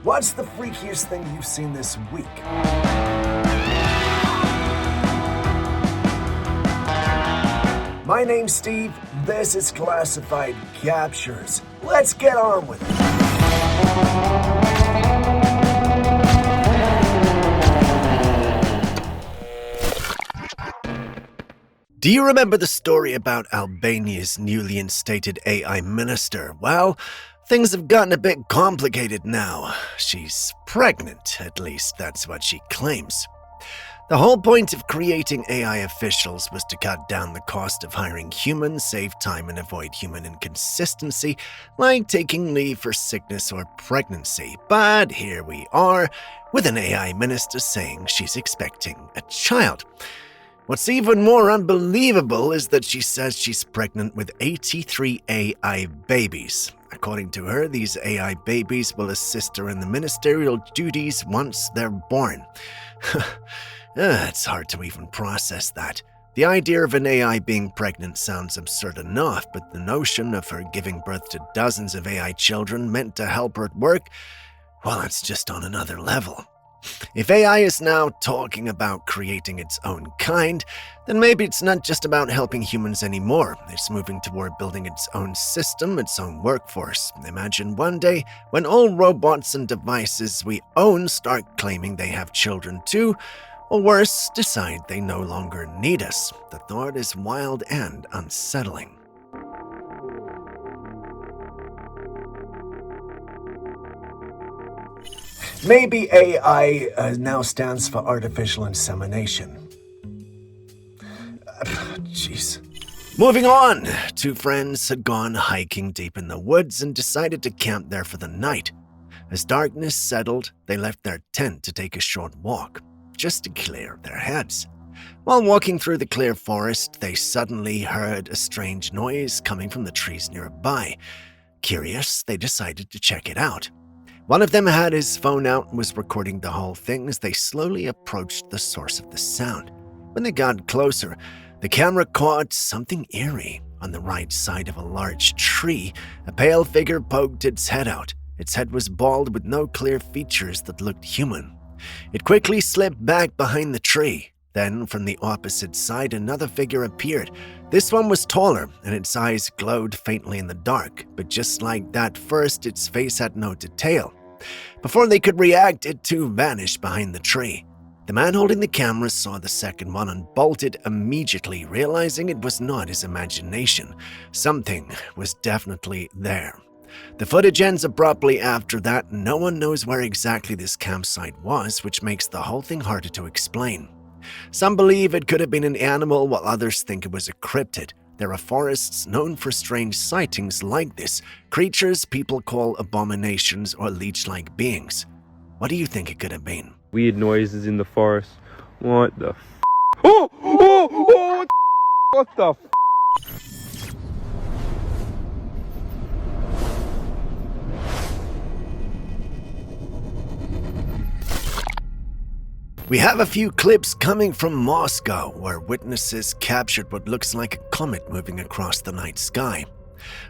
What's the freakiest thing you've seen this week? My name's Steve, this is Classified Captures. Let's get on with it. Do you remember the story about Albania's newly instated AI minister? Well, things have gotten a bit complicated now. She's pregnant, at least that's what she claims. The whole point of creating AI officials was to cut down the cost of hiring humans, save time, and avoid human inconsistency, like taking leave for sickness or pregnancy. But here we are, with an AI minister saying she's expecting a child. What's even more unbelievable is that she says she's pregnant with 83 AI babies. According to her, these AI babies will assist her in the ministerial duties once they're born. It's hard to even process that. The idea of an AI being pregnant sounds absurd enough, but the notion of her giving birth to dozens of AI children meant to help her at work, well, it's just on another level. If AI is now talking about creating its own kind, then maybe it's not just about helping humans anymore. It's moving toward building its own system, its own workforce. Imagine one day when all robots and devices we own start claiming they have children too, or worse, decide they no longer need us. The thought is wild and unsettling. Maybe AI now stands for artificial insemination. Jeez. Moving on, two friends had gone hiking deep in the woods and decided to camp there for the night. As darkness settled, they left their tent to take a short walk, just to clear their heads. While walking through the clear forest, they suddenly heard a strange noise coming from the trees nearby. Curious, they decided to check it out. One of them had his phone out and was recording the whole thing as they slowly approached the source of the sound. When they got closer, the camera caught something eerie. On the right side of a large tree, a pale figure poked its head out. Its head was bald with no clear features that looked human. It quickly slipped back behind the tree. Then, from the opposite side, another figure appeared. This one was taller, and its eyes glowed faintly in the dark, but just like that first, its face had no detail. Before they could react, it too vanished behind the tree. The man holding the camera saw the second one and bolted immediately, realizing it was not his imagination. Something was definitely there. The footage ends abruptly after that. No one knows where exactly this campsite was, which makes the whole thing harder to explain. Some believe it could have been an animal, while others think it was a cryptid. There are forests known for strange sightings like this, creatures people call abominations or leech-like beings. What do you think it could have been? Weird noises in the forest. What the f***? Oh, what the f***? We have a few clips coming from Moscow, where witnesses captured what looks like a comet moving across the night sky.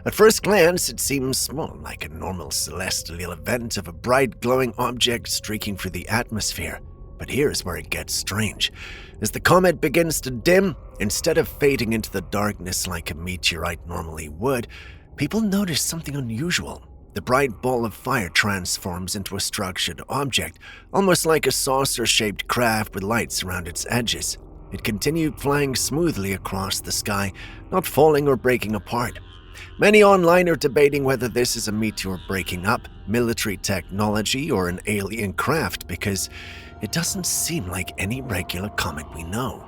At first glance, it seems, well, like a normal celestial event of a bright glowing object streaking through the atmosphere. But here's where it gets strange. As the comet begins to dim, instead of fading into the darkness like a meteorite normally would, people notice something unusual. The bright ball of fire transforms into a structured object, almost like a saucer-shaped craft with lights around its edges. It continued flying smoothly across the sky, not falling or breaking apart. Many online are debating whether this is a meteor breaking up, military technology, or an alien craft, because it doesn't seem like any regular comet we know.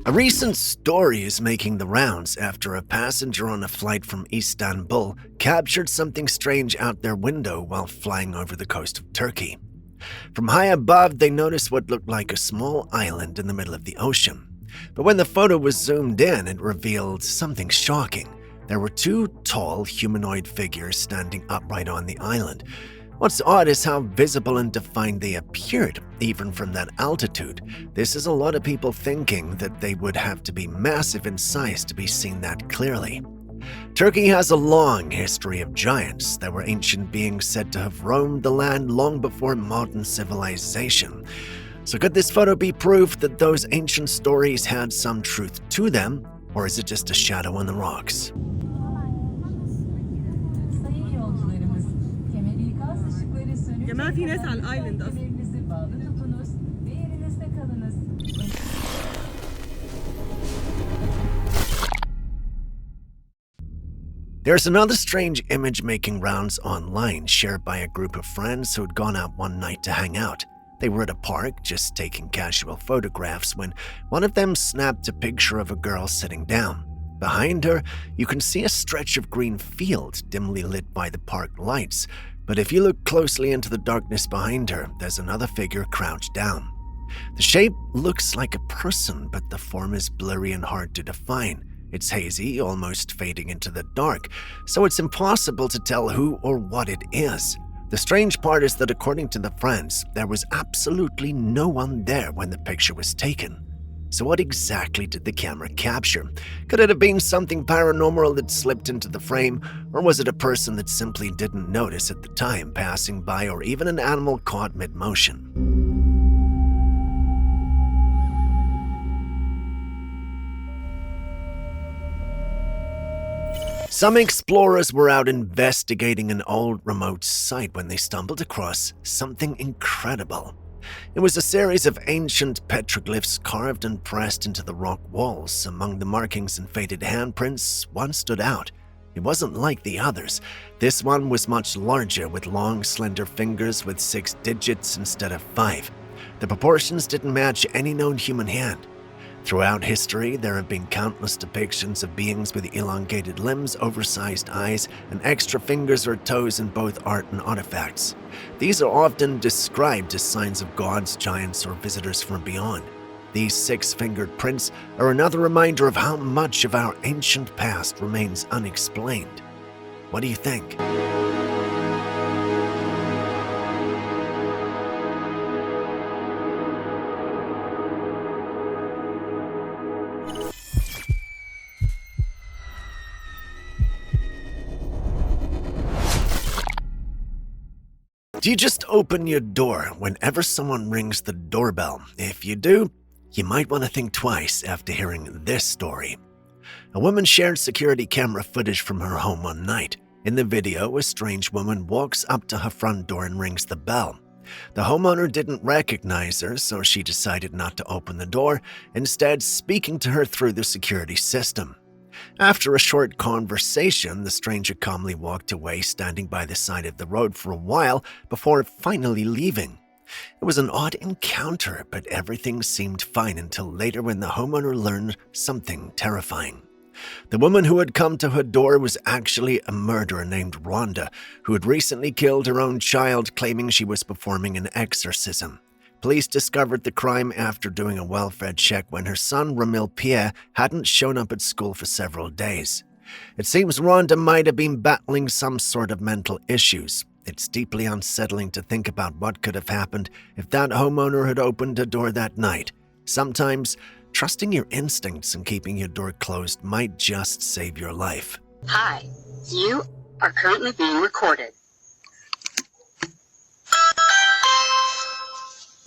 A recent story is making the rounds after a passenger on a flight from Istanbul captured something strange out their window while flying over the coast of Turkey. From high above, they noticed what looked like a small island in the middle of the ocean. But when the photo was zoomed in, it revealed something shocking. There were two tall humanoid figures standing upright on the island. What's odd is how visible and defined they appeared, even from that altitude. This is a lot of people thinking that they would have to be massive in size to be seen that clearly. Turkey has a long history of giants. There were ancient beings said to have roamed the land long before modern civilization. So could this photo be proof that those ancient stories had some truth to them, or is it just a shadow on the rocks? There's another strange image making rounds online, shared by a group of friends who had gone out one night to hang out. They were at a park, just taking casual photographs, when one of them snapped a picture of a girl sitting down. Behind her, you can see a stretch of green field dimly lit by the park lights, but if you look closely into the darkness behind her, there's another figure crouched down. The shape looks like a person, but the form is blurry and hard to define. It's hazy, almost fading into the dark, so it's impossible to tell who or what it is. The strange part is that according to the friends, there was absolutely no one there when the picture was taken. So what exactly did the camera capture? Could it have been something paranormal that slipped into the frame, or was it a person that simply didn't notice at the time passing by, or even an animal caught mid-motion? Some explorers were out investigating an old remote site when they stumbled across something incredible. It was a series of ancient petroglyphs carved and pressed into the rock walls. Among the markings and faded handprints, one stood out. It wasn't like the others. This one was much larger, with long, slender fingers with 6 digits instead of 5. The proportions didn't match any known human hand. Throughout history, there have been countless depictions of beings with elongated limbs, oversized eyes, and extra fingers or toes in both art and artifacts. These are often described as signs of gods, giants, or visitors from beyond. These 6-fingered prints are another reminder of how much of our ancient past remains unexplained. What do you think? Do you just open your door whenever someone rings the doorbell? If you do, you might want to think twice after hearing this story. A woman shared security camera footage from her home one night. In the video, a strange woman walks up to her front door and rings the bell. The homeowner didn't recognize her, so she decided not to open the door, instead speaking to her through the security system. After a short conversation, the stranger calmly walked away, standing by the side of the road for a while before finally leaving. It was an odd encounter, but everything seemed fine until later when the homeowner learned something terrifying. The woman who had come to her door was actually a murderer named Rhonda, who had recently killed her own child, claiming she was performing an exorcism. Police discovered the crime after doing a welfare check when her son, Ramil Pierre, hadn't shown up at school for several days. It seems Rhonda might have been battling some sort of mental issues. It's deeply unsettling to think about what could have happened if that homeowner had opened a door that night. Sometimes, trusting your instincts and keeping your door closed might just save your life. Hi, you are currently being recorded.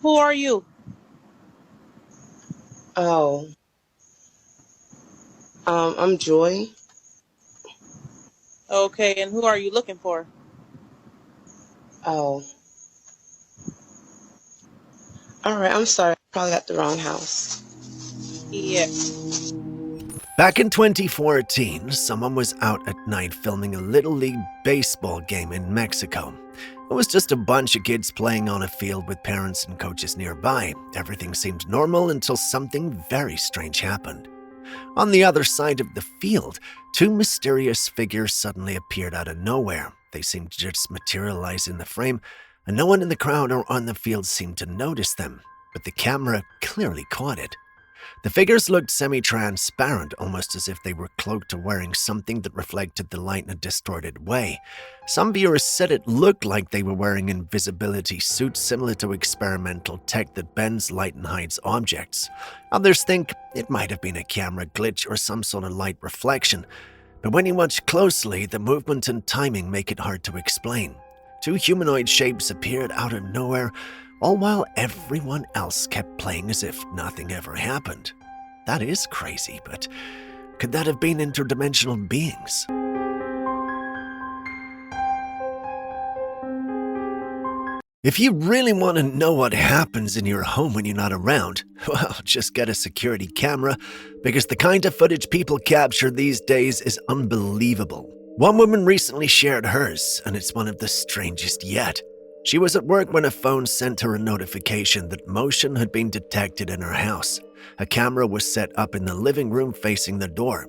Who are you? Oh, I'm Joy. Okay, and who are you looking for? Oh, all right. I'm sorry. I probably got the wrong house. Yeah. Back in 2014, someone was out at night filming a Little League baseball game in Mexico. It was just a bunch of kids playing on a field with parents and coaches nearby. Everything seemed normal until something very strange happened. On the other side of the field, 2 mysterious figures suddenly appeared out of nowhere. They seemed to just materialize in the frame, and no one in the crowd or on the field seemed to notice them, but the camera clearly caught it. The figures looked semi-transparent, almost as if they were cloaked or wearing something that reflected the light in a distorted way. Some viewers said it looked like they were wearing invisibility suits similar to experimental tech that bends light and hides objects. Others think it might have been a camera glitch or some sort of light reflection. But when you watch closely, the movement and timing make it hard to explain. Two humanoid shapes appeared out of nowhere, all while everyone else kept playing as if nothing ever happened. That is crazy, but could that have been interdimensional beings? If you really want to know what happens in your home when you're not around, well, just get a security camera, because the kind of footage people capture these days is unbelievable. One woman recently shared hers, and it's one of the strangest yet. She was at work when a phone sent her a notification that motion had been detected in her house. A camera was set up in the living room facing the door.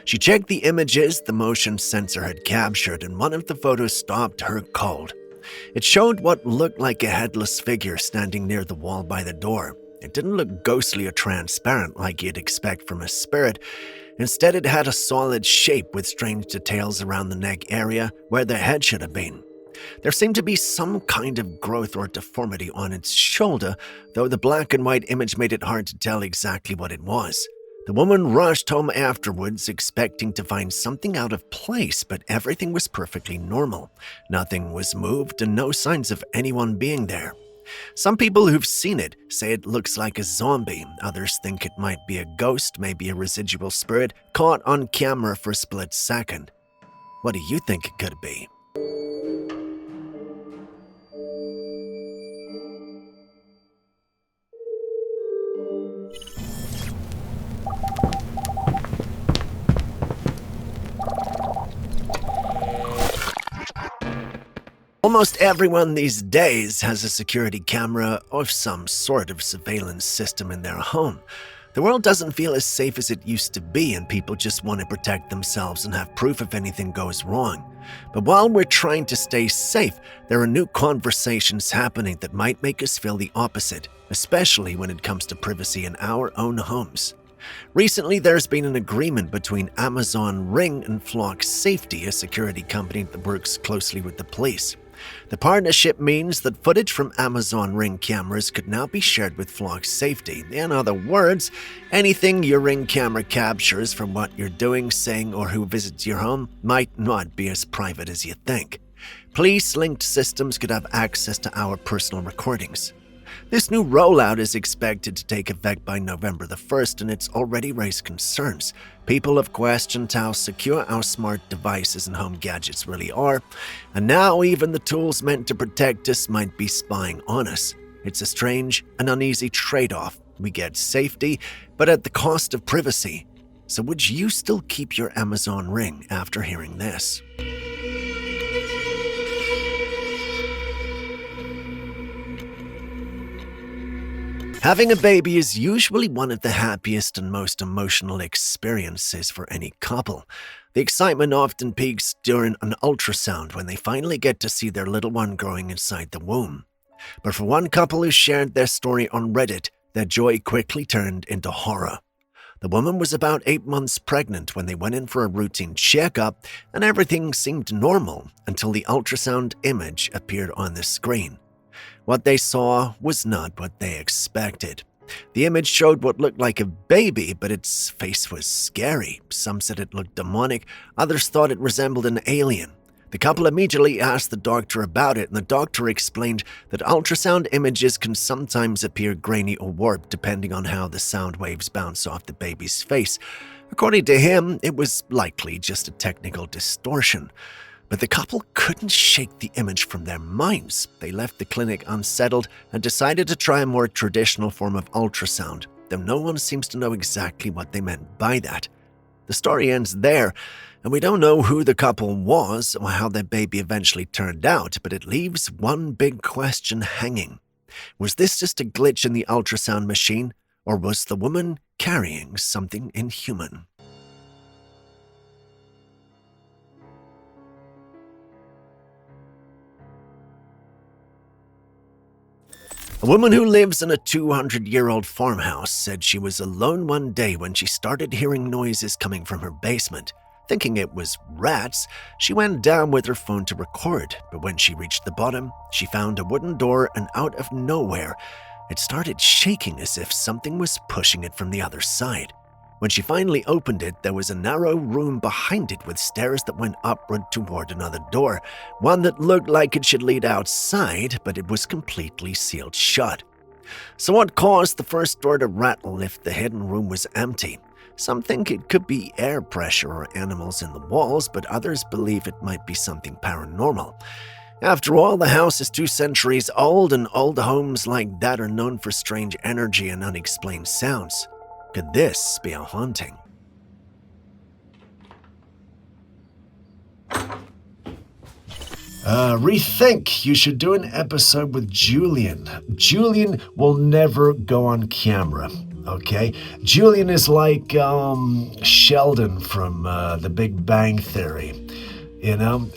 She checked the images the motion sensor had captured, and one of the photos stopped her cold. It showed what looked like a headless figure standing near the wall by the door. It didn't look ghostly or transparent like you'd expect from a spirit. Instead, it had a solid shape with strange details around the neck area where the head should have been. There seemed to be some kind of growth or deformity on its shoulder, though the black and white image made it hard to tell exactly what it was. The woman rushed home afterwards, expecting to find something out of place, but everything was perfectly normal. Nothing was moved and no signs of anyone being there. Some people who've seen it say it looks like a zombie. Others think it might be a ghost, maybe a residual spirit, caught on camera for a split second. What do you think it could be? Almost everyone these days has a security camera or some sort of surveillance system in their home. The world doesn't feel as safe as it used to be, and people just want to protect themselves and have proof if anything goes wrong. But while we're trying to stay safe, there are new conversations happening that might make us feel the opposite, especially when it comes to privacy in our own homes. Recently, there's been an agreement between Amazon Ring and Flock Safety, a security company that works closely with the police. The partnership means that footage from Amazon Ring cameras could now be shared with Flock Safety. In other words, anything your Ring camera captures from what you're doing, saying, or who visits your home might not be as private as you think. Police-linked systems could have access to our personal recordings. This new rollout is expected to take effect by November the 1st, and it's already raised concerns. People have questioned how secure our smart devices and home gadgets really are, and now even the tools meant to protect us might be spying on us. It's a strange and uneasy trade-off. We get safety, but at the cost of privacy. So would you still keep your Amazon Ring after hearing this? Having a baby is usually one of the happiest and most emotional experiences for any couple. The excitement often peaks during an ultrasound when they finally get to see their little one growing inside the womb. But for one couple who shared their story on Reddit, their joy quickly turned into horror. The woman was about 8 months pregnant when they went in for a routine checkup, and everything seemed normal until the ultrasound image appeared on the screen. What they saw was not what they expected. The image showed what looked like a baby, but its face was scary. Some said it looked demonic, others thought it resembled an alien. The couple immediately asked the doctor about it, and the doctor explained that ultrasound images can sometimes appear grainy or warped depending on how the sound waves bounce off the baby's face. According to him, it was likely just a technical distortion. But the couple couldn't shake the image from their minds. They left the clinic unsettled and decided to try a more traditional form of ultrasound, though no one seems to know exactly what they meant by that. The story ends there, and we don't know who the couple was or how their baby eventually turned out, but it leaves one big question hanging. Was this just a glitch in the ultrasound machine, or was the woman carrying something inhuman? A woman who lives in a 200-year-old farmhouse said she was alone one day when she started hearing noises coming from her basement. Thinking it was rats, she went down with her phone to record, but when she reached the bottom, she found a wooden door and out of nowhere, it started shaking as if something was pushing it from the other side. When she finally opened it, there was a narrow room behind it with stairs that went upward toward another door, one that looked like it should lead outside, but it was completely sealed shut. So what caused the first door to rattle if the hidden room was empty? Some think it could be air pressure or animals in the walls, but others believe it might be something paranormal. After all, the house is 2 centuries old, and old homes like that are known for strange energy and unexplained sounds. Could this be a haunting? Rethink. You should do an episode with Julian. Julian will never go on camera, okay? Julian is like Sheldon from The Big Bang Theory. You know,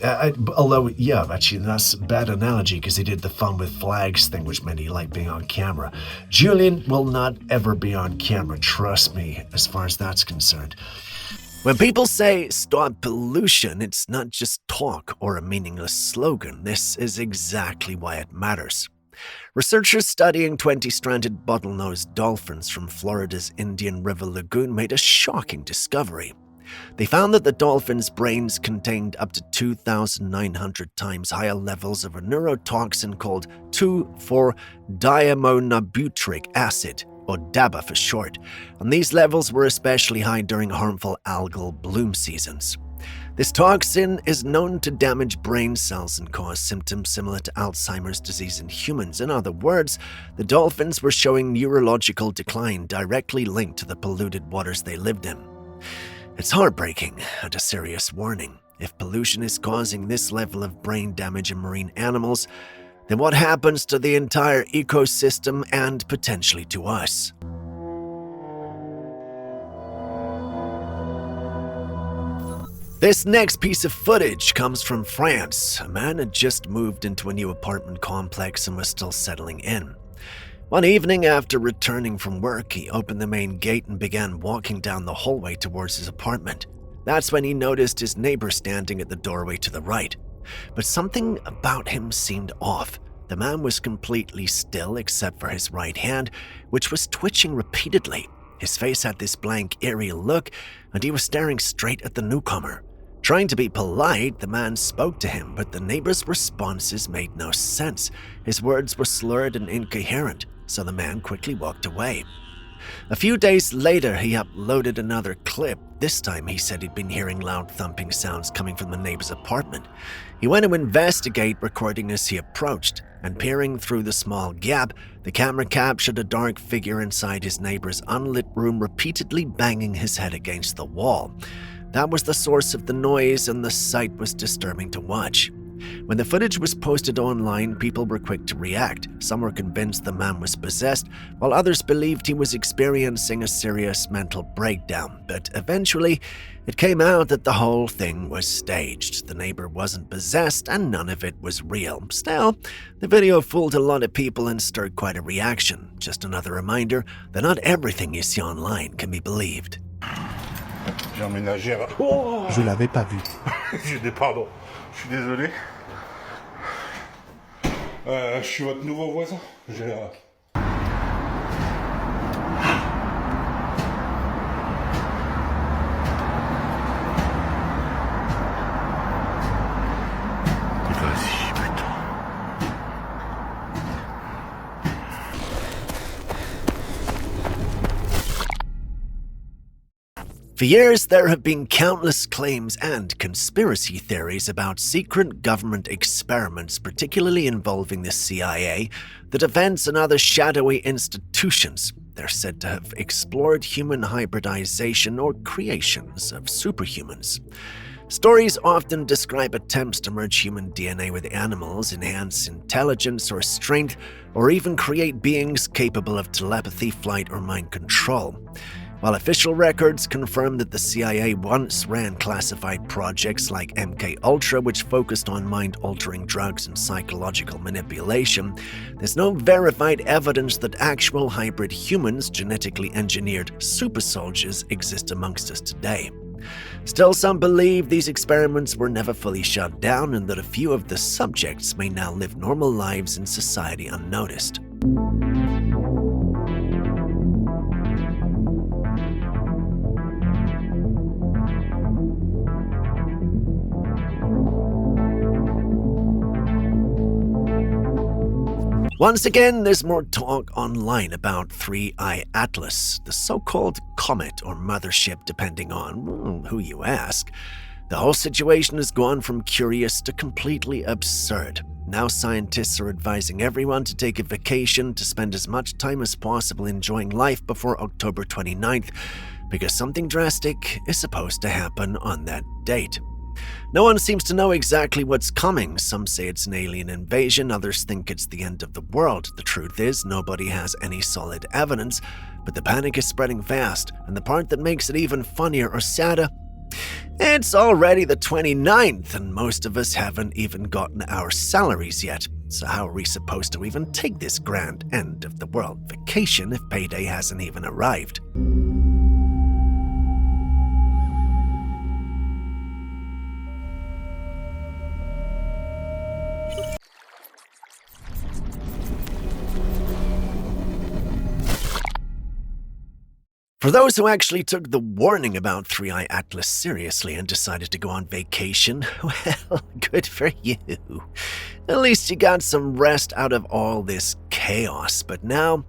although, yeah, actually, that's a bad analogy because he did the fun with flags thing, which meant he liked being on camera. Julian will not ever be on camera, trust me, as far as that's concerned. When people say stop pollution, it's not just talk or a meaningless slogan. This is exactly why it matters. Researchers studying 20-stranded bottlenose dolphins from Florida's Indian River Lagoon made a shocking discovery. They found that the dolphins' brains contained up to 2,900 times higher levels of a neurotoxin called 2,4-diamonobutyric acid, or DABA for short, and these levels were especially high during harmful algal bloom seasons. This toxin is known to damage brain cells and cause symptoms similar to Alzheimer's disease in humans. In other words, the dolphins were showing neurological decline directly linked to the polluted waters they lived in. It's heartbreaking and a serious warning. If pollution is causing this level of brain damage in marine animals, then what happens to the entire ecosystem and potentially to us? This next piece of footage comes from France. A man had just moved into a new apartment complex and was still settling in. One evening after returning from work, he opened the main gate and began walking down the hallway towards his apartment. That's when he noticed his neighbor standing at the doorway to the right. But something about him seemed off. The man was completely still except for his right hand, which was twitching repeatedly. His face had this blank, eerie look, and he was staring straight at the newcomer. Trying to be polite, the man spoke to him, but the neighbor's responses made no sense. His words were slurred and incoherent, so the man quickly walked away. A few days later, he uploaded another clip. This time, he said he'd been hearing loud thumping sounds coming from the neighbor's apartment. He went to investigate, recording as he approached, and peering through the small gap, the camera captured a dark figure inside his neighbor's unlit room, repeatedly banging his head against the wall. That was the source of the noise, and the sight was disturbing to watch. When the footage was posted online, people were quick to react. Some were convinced the man was possessed, while others believed he was experiencing a serious mental breakdown. But eventually, it came out that the whole thing was staged. The neighbor wasn't possessed, and none of it was real. Still, the video fooled a lot of people and stirred quite a reaction. Just another reminder that not everything you see online can be believed. J'ai emménagé à... Oh, Je l'avais pas vu. Pardon, je suis désolé. Je suis votre nouveau voisin. Vas-y, putain. For years, there have been countless claims and conspiracy theories about secret government experiments, particularly involving the CIA, the defense, and other shadowy institutions. They're said to have explored human hybridization or creations of superhumans. Stories often describe attempts to merge human DNA with animals, enhance intelligence or strength, or even create beings capable of telepathy, flight, or mind control. While official records confirm that the CIA once ran classified projects like MKUltra, which focused on mind-altering drugs and psychological manipulation, there's no verified evidence that actual hybrid humans, genetically engineered super soldiers, exist amongst us today. Still, some believe these experiments were never fully shut down and that a few of the subjects may now live normal lives in society unnoticed. Once again, there's more talk online about 3I Atlas, the so-called comet or mothership depending on who you ask. The whole situation has gone from curious to completely absurd. Now scientists are advising everyone to take a vacation to spend as much time as possible enjoying life before October 29th, because something drastic is supposed to happen on that date. No one seems to know exactly what's coming. Some say it's an alien invasion, others think it's the end of the world. The truth is, nobody has any solid evidence, but the panic is spreading fast, and the part that makes it even funnier or sadder, it's already the 29th, and most of us haven't even gotten our salaries yet. So how are we supposed to even take this grand end of the world vacation if payday hasn't even arrived? For those who actually took the warning about 3I Atlas seriously and decided to go on vacation, well, good for you. At least you got some rest out of all this chaos. But now,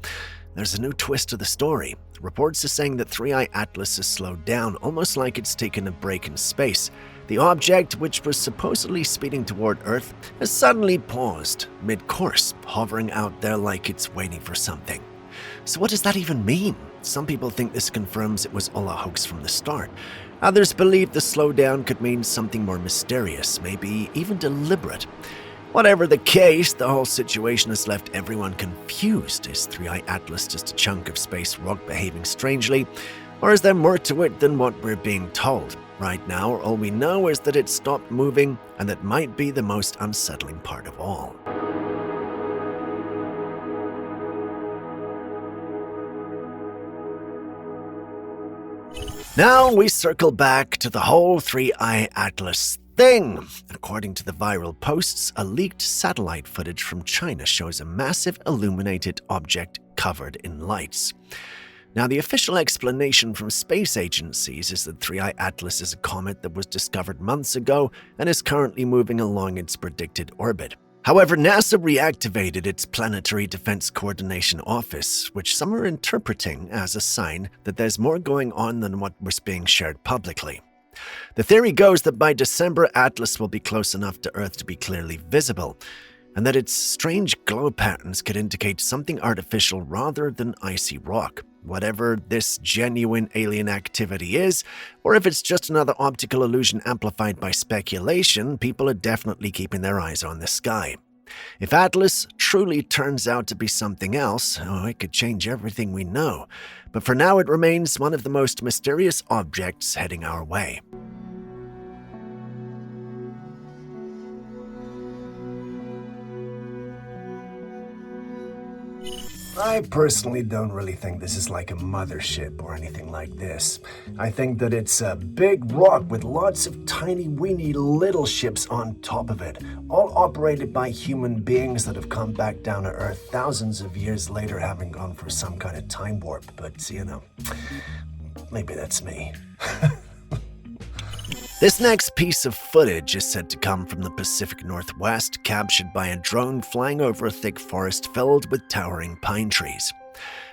there's a new twist to the story. Reports are saying that 3I Atlas has slowed down, almost like it's taken a break in space. The object, which was supposedly speeding toward Earth, has suddenly paused mid-course, hovering out there like it's waiting for something. So what does that even mean? Some people think this confirms it was all a hoax from the start. Others believe the slowdown could mean something more mysterious, maybe even deliberate. Whatever the case, the whole situation has left everyone confused. Is 3I Atlas just a chunk of space rock behaving strangely? Or is there more to it than what we're being told? Right now, all we know is that it stopped moving, and that might be the most unsettling part of all. Now we circle back to the whole 3I Atlas thing. According to the viral posts, a leaked satellite footage from China shows a massive illuminated object covered in lights. Now, the official explanation from space agencies is that 3I Atlas is a comet that was discovered months ago and is currently moving along its predicted orbit. However, NASA reactivated its Planetary Defense Coordination Office, which some are interpreting as a sign that there's more going on than what was being shared publicly. The theory goes that by December, Atlas will be close enough to Earth to be clearly visible, and that its strange glow patterns could indicate something artificial rather than icy rock. Whatever this genuine alien activity is, or if it's just another optical illusion amplified by speculation, people are definitely keeping their eyes on the sky. If Atlas truly turns out to be something else, it could change everything we know. But for now, it remains one of the most mysterious objects heading our way. I personally don't really think this is like a mothership or anything like this. I think that it's a big rock with lots of tiny weeny little ships on top of it, all operated by human beings that have come back down to Earth thousands of years later, having gone for some kind of time warp. But, maybe that's me. This next piece of footage is said to come from the Pacific Northwest, captured by a drone flying over a thick forest filled with towering pine trees.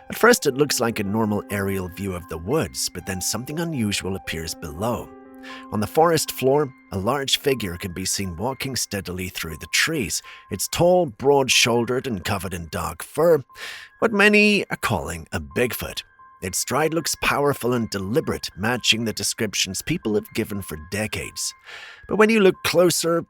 At first, it looks like a normal aerial view of the woods, but then something unusual appears below. On the forest floor, a large figure can be seen walking steadily through the trees. It's tall, broad-shouldered, and covered in dark fur, what many are calling a Bigfoot. Its stride looks powerful and deliberate, matching the descriptions people have given for decades. But when you look closer,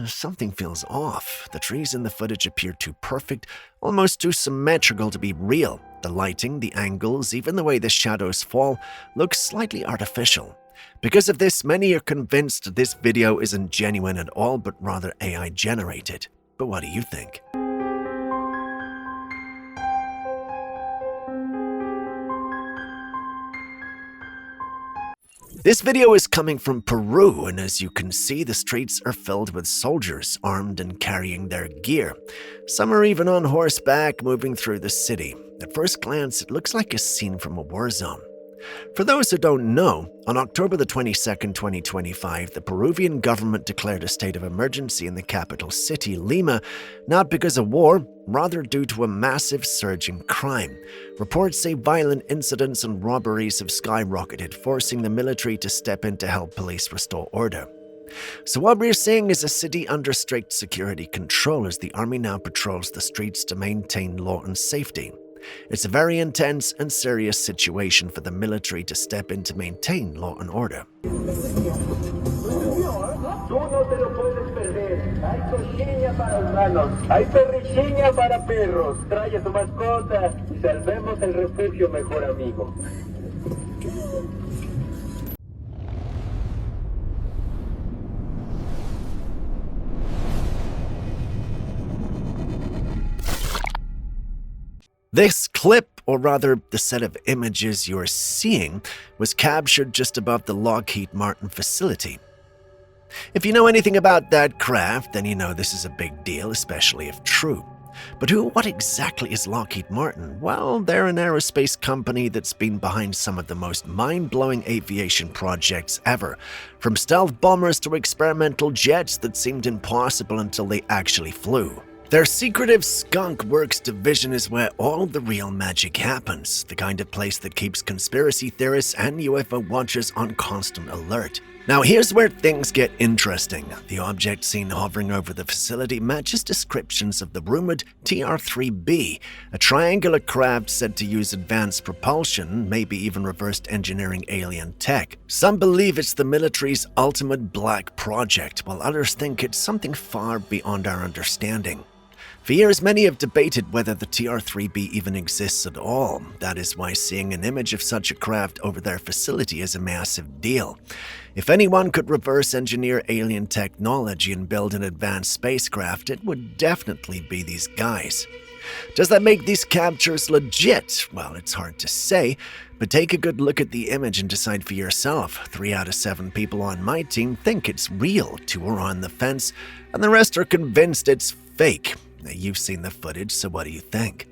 Something feels off. The trees in the footage appear too perfect, almost too symmetrical to be real. The lighting, the angles, even the way the shadows fall, looks slightly artificial. Because of this, many are convinced this video isn't genuine at all, but rather AI generated. But what do you think? This video is coming from Peru, and as you can see, the streets are filled with soldiers, armed and carrying their gear. Some are even on horseback, moving through the city. At first glance, it looks like a scene from a war zone. For those who don't know, on October the 22nd, 2025, the Peruvian government declared a state of emergency in the capital city, Lima, not because of war, rather due to a massive surge in crime. Reports say violent incidents and robberies have skyrocketed, forcing the military to step in to help police restore order. So what we're seeing is a city under strict security control as the army now patrols the streets to maintain law and safety. It's a very intense and serious situation for the military to step in to maintain law and order. This clip, or rather the set of images you're seeing, was captured just above the Lockheed Martin facility. If you know anything about that craft, then you know this is a big deal, especially if true. But what exactly is Lockheed Martin? Well, they're an aerospace company that's been behind some of the most mind-blowing aviation projects ever, from stealth bombers to experimental jets that seemed impossible until they actually flew. Their secretive Skunk Works division is where all the real magic happens, the kind of place that keeps conspiracy theorists and UFO watchers on constant alert. Now here's where things get interesting. The object seen hovering over the facility matches descriptions of the rumored TR-3B, a triangular craft said to use advanced propulsion, maybe even reversed engineering alien tech. Some believe it's the military's ultimate black project, while others think it's something far beyond our understanding. For years, many have debated whether the TR-3B even exists at all. That is why seeing an image of such a craft over their facility is a massive deal. If anyone could reverse engineer alien technology and build an advanced spacecraft, it would definitely be these guys. Does that make these captures legit? Well, it's hard to say, but take a good look at the image and decide for yourself. 3 out of 7 people on my team think it's real, 2 are on the fence, and the rest are convinced it's fake. Now, you've seen the footage, so what do you think?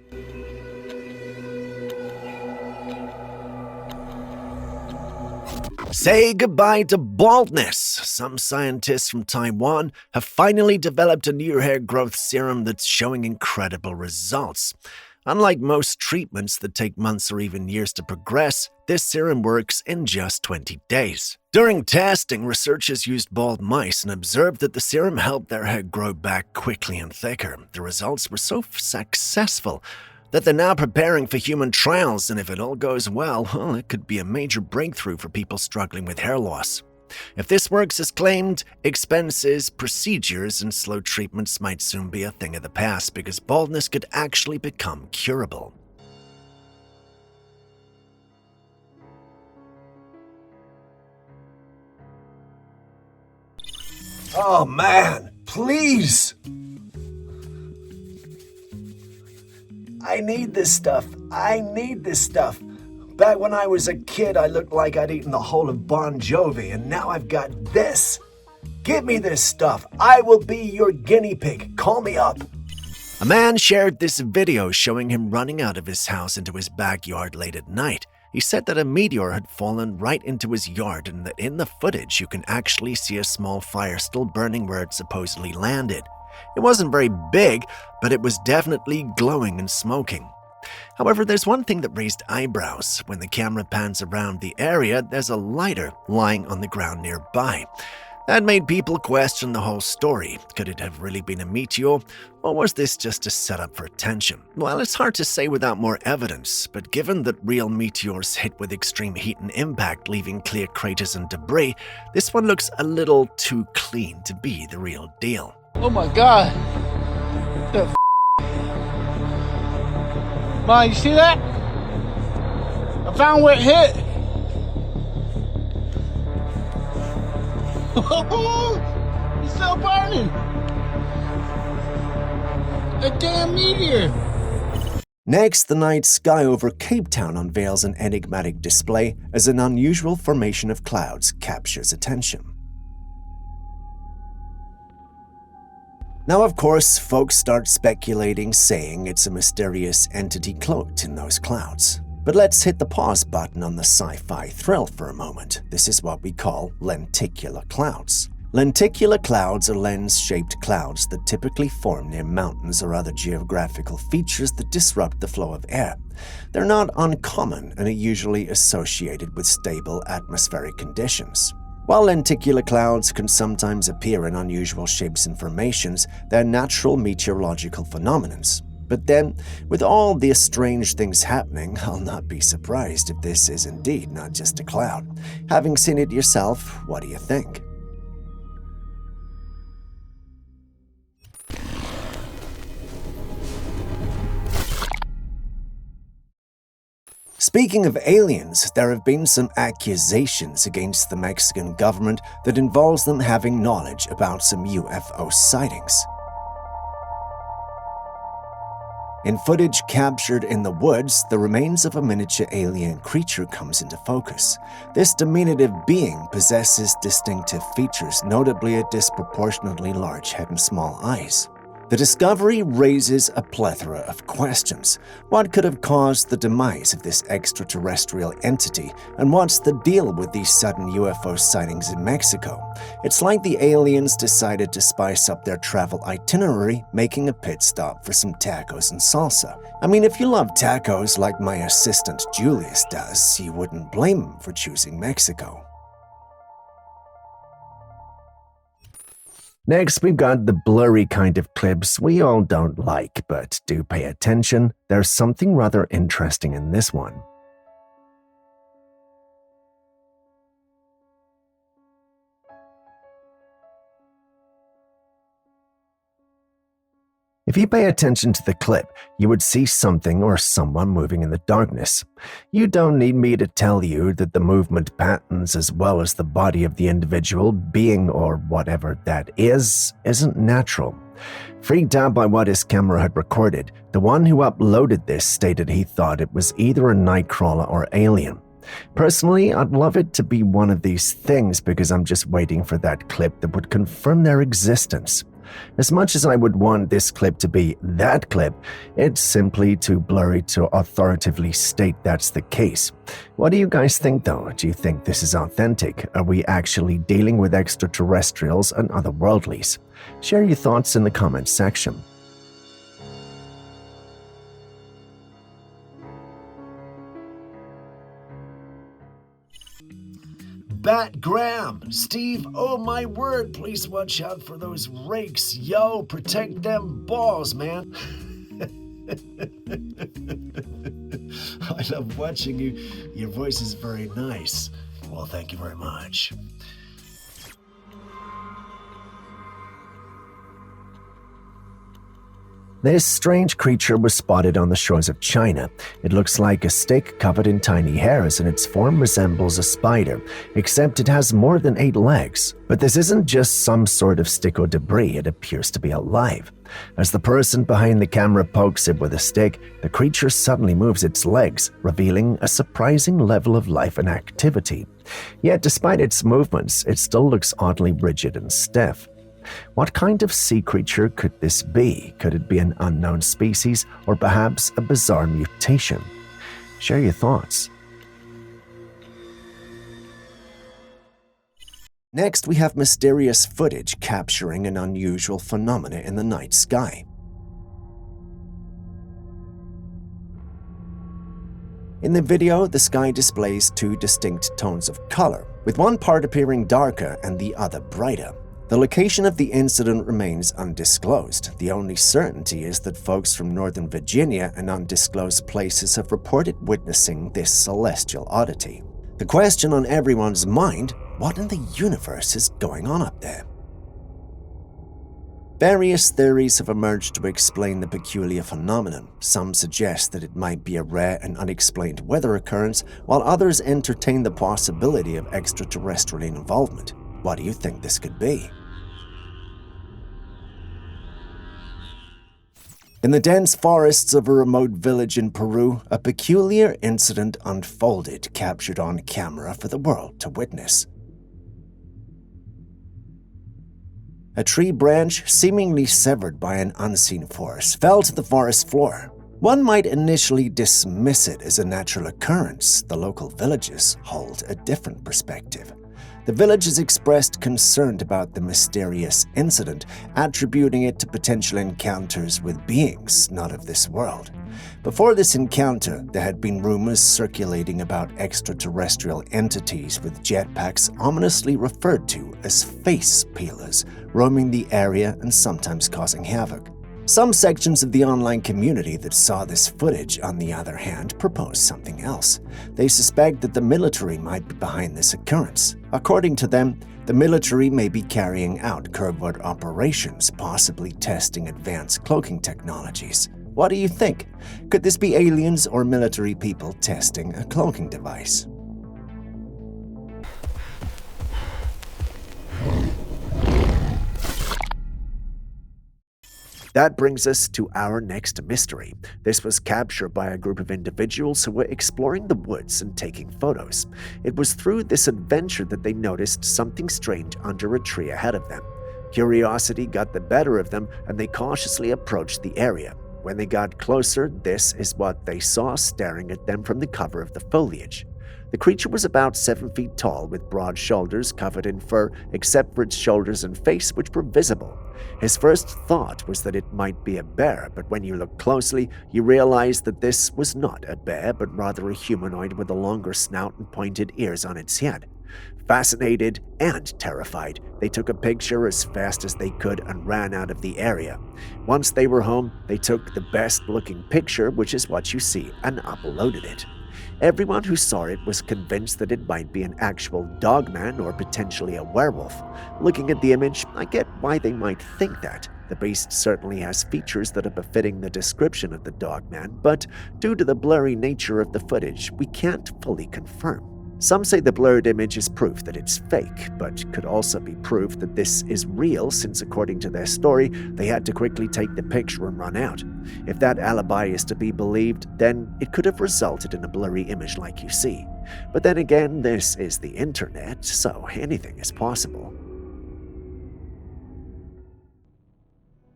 Say goodbye to baldness. Some scientists from Taiwan have finally developed a new hair growth serum that's showing incredible results. Unlike most treatments that take months or even years to progress, this serum works in just 20 days. During testing, researchers used bald mice and observed that the serum helped their hair grow back quickly and thicker. The results were so successful that they're now preparing for human trials, and if it all goes well, it could be a major breakthrough for people struggling with hair loss. If this works as claimed, expenses, procedures, and slow treatments might soon be a thing of the past because baldness could actually become curable. Oh man, please! I need this stuff. Back when I was a kid, I looked like I'd eaten the whole of Bon Jovi, and now I've got this. Give me this stuff. I will be your guinea pig. Call me up. A man shared this video showing him running out of his house into his backyard late at night. He said that a meteor had fallen right into his yard and that in the footage you can actually see a small fire still burning where it supposedly landed. It wasn't very big, but it was definitely glowing and smoking. However, there's one thing that raised eyebrows. When the camera pans around the area, there's a lighter lying on the ground nearby. That made people question the whole story. Could it have really been a meteor, or was this just a setup for attention? Well, it's hard to say without more evidence, but given that real meteors hit with extreme heat and impact, leaving clear craters and debris, this one looks a little too clean to be the real deal. Oh my god. The f. Man, you see that? I found where it hit. It's still burning. A damn meteor. Next, the night sky over Cape Town unveils an enigmatic display as an unusual formation of clouds captures attention. Now, of course, folks start speculating, saying it's a mysterious entity cloaked in those clouds. But let's hit the pause button on the sci-fi thrill for a moment. This is what we call lenticular clouds. Lenticular clouds are lens-shaped clouds that typically form near mountains or other geographical features that disrupt the flow of air. They're not uncommon and are usually associated with stable atmospheric conditions. While lenticular clouds can sometimes appear in unusual shapes and formations, they're natural meteorological phenomena. But then, with all the strange things happening, I'll not be surprised if this is indeed not just a cloud. Having seen it yourself, what do you think? Speaking of aliens, there have been some accusations against the Mexican government that involves them having knowledge about some UFO sightings. In footage captured in the woods, the remains of a miniature alien creature comes into focus. This diminutive being possesses distinctive features, notably a disproportionately large head and small eyes. The discovery raises a plethora of questions. What could have caused the demise of this extraterrestrial entity, and what's the deal with these sudden UFO sightings in Mexico? It's like the aliens decided to spice up their travel itinerary, making a pit stop for some tacos and salsa. I mean, if you love tacos like my assistant Julius does, you wouldn't blame him for choosing Mexico. Next, we've got the blurry kind of clips we all don't like, but do pay attention. There's something rather interesting in this one. If you pay attention to the clip, you would see something or someone moving in the darkness. You don't need me to tell you that the movement patterns as well as the body of the individual being or whatever that is, isn't natural. Freaked out by what his camera had recorded, the one who uploaded this stated he thought it was either a nightcrawler or alien. Personally, I'd love it to be one of these things because I'm just waiting for that clip that would confirm their existence. As much as I would want this clip to be that clip, it's simply too blurry to authoritatively state that's the case. What do you guys think though? Do you think this is authentic? Are we actually dealing with extraterrestrials and otherworldlies? Share your thoughts in the comments section. Bat Graham, Steve, oh my word, please watch out for those rakes. Yo, protect them balls, man. I love watching you. Your voice is very nice. Well, thank you very much. This strange creature was spotted on the shores of China. It looks like a stick covered in tiny hairs and its form resembles a spider, except it has more than 8 legs. But this isn't just some sort of stick or debris, it appears to be alive. As the person behind the camera pokes it with a stick, the creature suddenly moves its legs, revealing a surprising level of life and activity. Yet despite its movements, it still looks oddly rigid and stiff. What kind of sea creature could this be? Could it be an unknown species or perhaps a bizarre mutation? Share your thoughts. Next, we have mysterious footage capturing an unusual phenomena in the night sky. In the video, the sky displays 2 distinct tones of color, with one part appearing darker and the other brighter. The location of the incident remains undisclosed. The only certainty is that folks from Northern Virginia and undisclosed places have reported witnessing this celestial oddity. The question on everyone's mind, what in the universe is going on up there? Various theories have emerged to explain the peculiar phenomenon. Some suggest that it might be a rare and unexplained weather occurrence, while others entertain the possibility of extraterrestrial involvement. What do you think this could be? In the dense forests of a remote village in Peru, a peculiar incident unfolded, captured on camera for the world to witness. A tree branch, seemingly severed by an unseen force, fell to the forest floor. One might initially dismiss it as a natural occurrence. The local villagers hold a different perspective. The villagers expressed concern about the mysterious incident, attributing it to potential encounters with beings not of this world. Before this encounter, there had been rumors circulating about extraterrestrial entities with jetpacks ominously referred to as face peelers, roaming the area and sometimes causing havoc. Some sections of the online community that saw this footage, on the other hand, proposed something else. They suspect that the military might be behind this occurrence. According to them, the military may be carrying out covert operations, possibly testing advanced cloaking technologies. What do you think? Could this be aliens or military people testing a cloaking device? That brings us to our next mystery. This was captured by a group of individuals who were exploring the woods and taking photos. It was through this adventure that they noticed something strange under a tree ahead of them. Curiosity got the better of them, and they cautiously approached the area. When they got closer, this is what they saw staring at them from the cover of the foliage. The creature was about 7 feet tall, with broad shoulders covered in fur, except for its shoulders and face, which were visible. His first thought was that it might be a bear, but when you look closely, you realize that this was not a bear, but rather a humanoid with a longer snout and pointed ears on its head. Fascinated and terrified, they took a picture as fast as they could and ran out of the area. Once they were home, they took the best-looking picture, which is what you see, and uploaded it. Everyone who saw it was convinced that it might be an actual dogman or potentially a werewolf. Looking at the image, I get why they might think that. The beast certainly has features that are befitting the description of the dogman, but due to the blurry nature of the footage, we can't fully confirm. Some say the blurred image is proof that it's fake, but could also be proof that this is real since, according to their story, they had to quickly take the picture and run out. If that alibi is to be believed, then it could have resulted in a blurry image like you see. But then again, this is the internet, so anything is possible.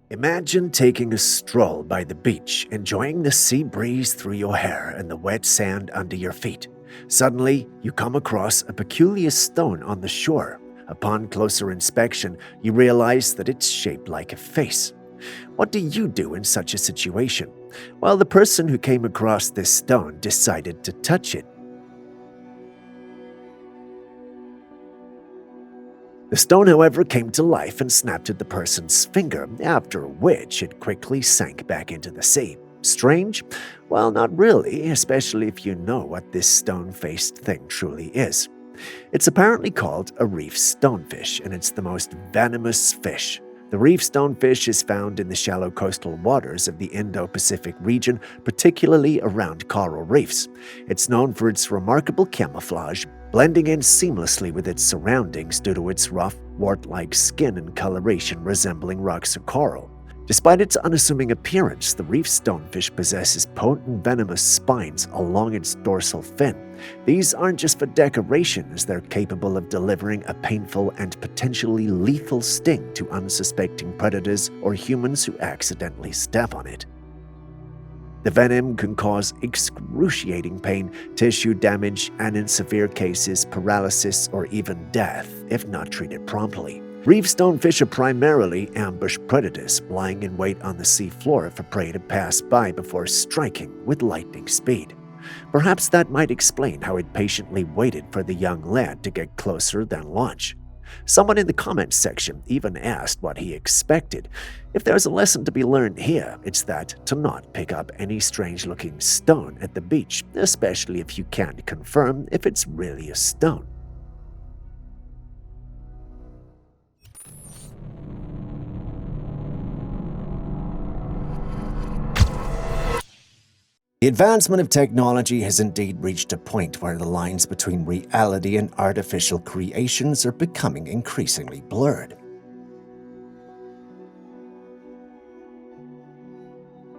Imagine taking a stroll by the beach, enjoying the sea breeze through your hair and the wet sand under your feet. Suddenly, you come across a peculiar stone on the shore. Upon closer inspection, you realize that it's shaped like a face. What do you do in such a situation? Well, the person who came across this stone decided to touch it. The stone, however, came to life and snapped at the person's finger, after which it quickly sank back into the sea. Strange? Well, not really, especially if you know what this stone-faced thing truly is. It's apparently called a reef stonefish, and it's the most venomous fish. The reef stonefish is found in the shallow coastal waters of the Indo-Pacific region, particularly around coral reefs. It's known for its remarkable camouflage, blending in seamlessly with its surroundings due to its rough, wart-like skin and coloration resembling rocks or coral. Despite its unassuming appearance, the reef stonefish possesses potent venomous spines along its dorsal fin. These aren't just for decoration, as they're capable of delivering a painful and potentially lethal sting to unsuspecting predators or humans who accidentally step on it. The venom can cause excruciating pain, tissue damage, and in severe cases, paralysis or even death if not treated promptly. Reef stonefish are primarily ambush predators, lying in wait on the sea floor for prey to pass by before striking with lightning speed. Perhaps that might explain how it patiently waited for the young lad to get closer than launch. Someone in the comments section even asked what he expected. If there's a lesson to be learned here, it's that to not pick up any strange-looking stone at the beach, especially if you can't confirm if it's really a stone. The advancement of technology has indeed reached a point where the lines between reality and artificial creations are becoming increasingly blurred.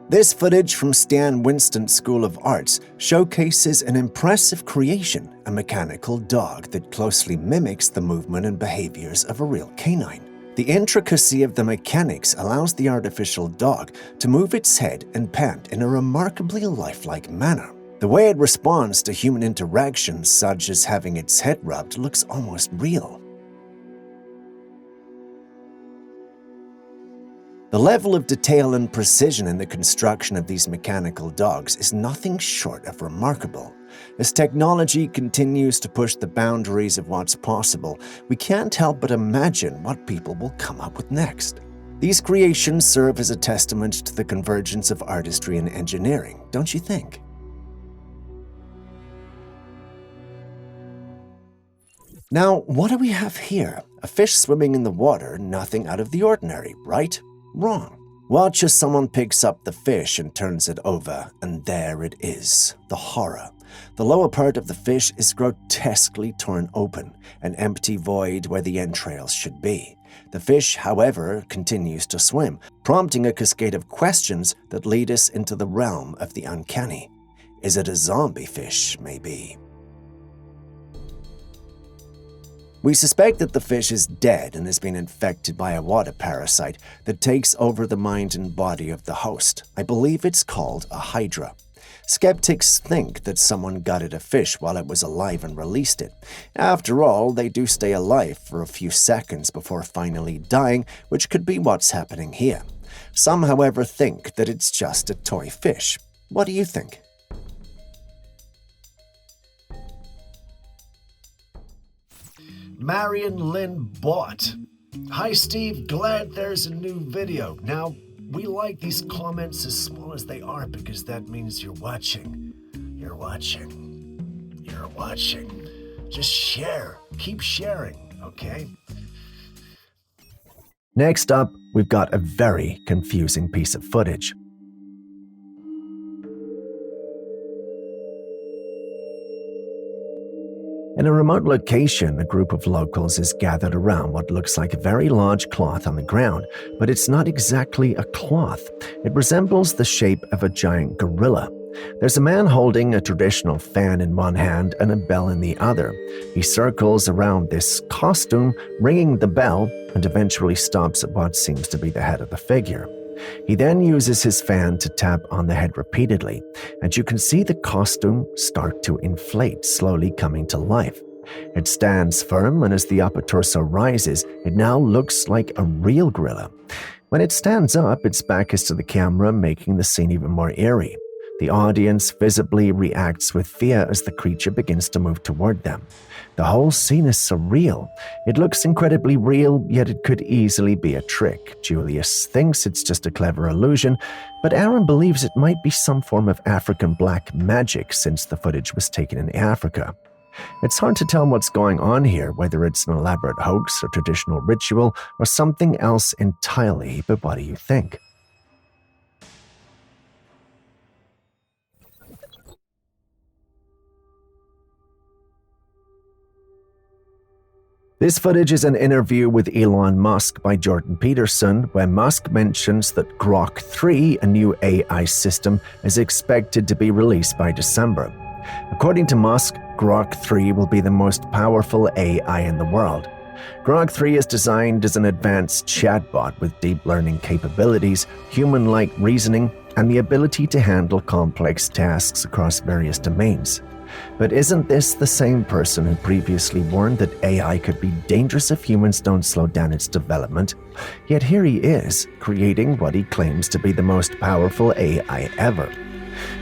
This footage from Stan Winston's School of Arts showcases an impressive creation, a mechanical dog that closely mimics the movement and behaviors of a real canine. The intricacy of the mechanics allows the artificial dog to move its head and pant in a remarkably lifelike manner. The way it responds to human interactions, such as having its head rubbed, looks almost real. The level of detail and precision in the construction of these mechanical dogs is nothing short of remarkable. As technology continues to push the boundaries of what's possible, we can't help but imagine what people will come up with next. These creations serve as a testament to the convergence of artistry and engineering, don't you think? Now, what do we have here? A fish swimming in the water, nothing out of the ordinary, right? Wrong. Watch as someone picks up the fish and turns it over, and there it is, the horror. The lower part of the fish is grotesquely torn open, an empty void where the entrails should be. The fish, however, continues to swim, prompting a cascade of questions that lead us into the realm of the uncanny. Is it a zombie fish, maybe? We suspect that the fish is dead and has been infected by a water parasite that takes over the mind and body of the host. I believe it's called a hydra. Skeptics think that someone gutted a fish while it was alive and released it. After all, they do stay alive for a few seconds before finally dying, which could be what's happening here. Some, however, think that it's just a toy fish. What do you think? Marion Lynn Bott. Hi Steve, glad there's a new video. Now, we like these comments as small as they are because that means you're watching. You're watching. You're watching. Just share. Keep sharing, okay? Next up, we've got a very confusing piece of footage. In a remote location, a group of locals is gathered around what looks like a very large cloth on the ground, but it's not exactly a cloth. It resembles the shape of a giant gorilla. There's a man holding a traditional fan in one hand and a bell in the other. He circles around this costume, ringing the bell, and eventually stops at what seems to be the head of the figure. He then uses his fan to tap on the head repeatedly, and you can see the costume start to inflate, slowly coming to life. It stands firm, and as the upper torso rises, it now looks like a real gorilla. When it stands up, its back is to the camera, making the scene even more eerie. The audience visibly reacts with fear as the creature begins to move toward them. The whole scene is surreal. It looks incredibly real, yet it could easily be a trick. Julius thinks it's just a clever illusion, but Aaron believes it might be some form of African black magic since the footage was taken in Africa. It's hard to tell what's going on here, whether it's an elaborate hoax, a traditional ritual, or something else entirely, but what do you think? This footage is an interview with Elon Musk by Jordan Peterson, where Musk mentions that Grok 3, a new AI system, is expected to be released by December. According to Musk, Grok 3 will be the most powerful AI in the world. Grok 3 is designed as an advanced chatbot with deep learning capabilities, human-like reasoning, and the ability to handle complex tasks across various domains. But isn't this the same person who previously warned that AI could be dangerous if humans don't slow down its development? Yet here he is, creating what he claims to be the most powerful AI ever.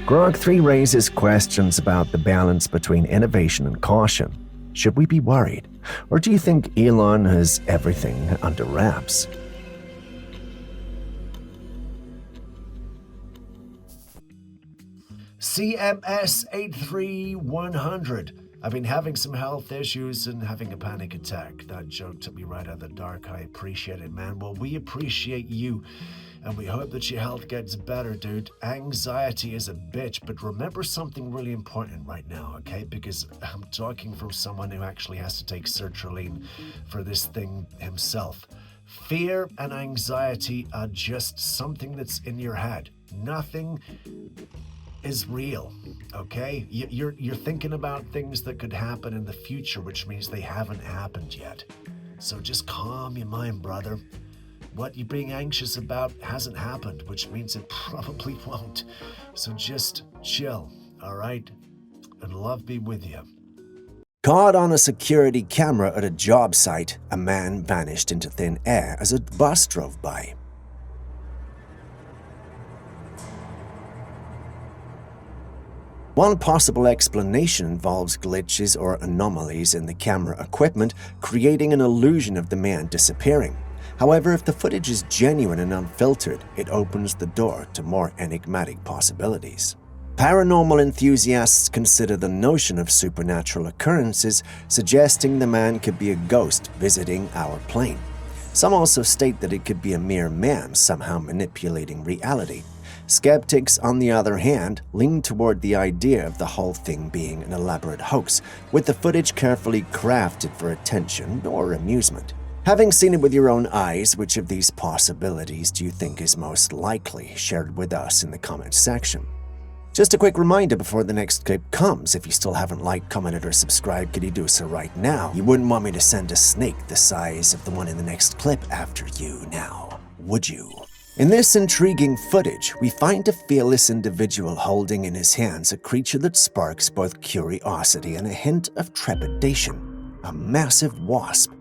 Grog 3 raises questions about the balance between innovation and caution. Should we be worried? Or do you think Elon has everything under wraps? CMS 83100. I've been having some health issues and having a panic attack. That joke took me right out of the dark. I appreciate it, man. Well, we appreciate you, and we hope that your health gets better, dude. Anxiety is a bitch, but remember something really important right now, okay? Because I'm talking from someone who actually has to take sertraline for this thing himself. Fear and anxiety are just something that's in your head. Nothing is real, okay? You're thinking about things that could happen in the future, which means they haven't happened yet. So just calm your mind, brother. What you're being anxious about hasn't happened, which means it probably won't. So just chill, all right? And love be with you. Caught on a security camera at a job site, a man vanished into thin air as a bus drove by. One possible explanation involves glitches or anomalies in the camera equipment, creating an illusion of the man disappearing. However, if the footage is genuine and unfiltered, it opens the door to more enigmatic possibilities. Paranormal enthusiasts consider the notion of supernatural occurrences, suggesting the man could be a ghost visiting our plane. Some also state that it could be a mere man somehow manipulating reality. Skeptics, on the other hand, lean toward the idea of the whole thing being an elaborate hoax, with the footage carefully crafted for attention or amusement. Having seen it with your own eyes, which of these possibilities do you think is most likely? Share it with us in the comments section. Just a quick reminder before the next clip comes, if you still haven't liked, commented, or subscribed, could you do so right now? You wouldn't want me to send a snake the size of the one in the next clip after you now, would you? In this intriguing footage, we find a fearless individual holding in his hands a creature that sparks both curiosity and a hint of trepidation, a massive wasp.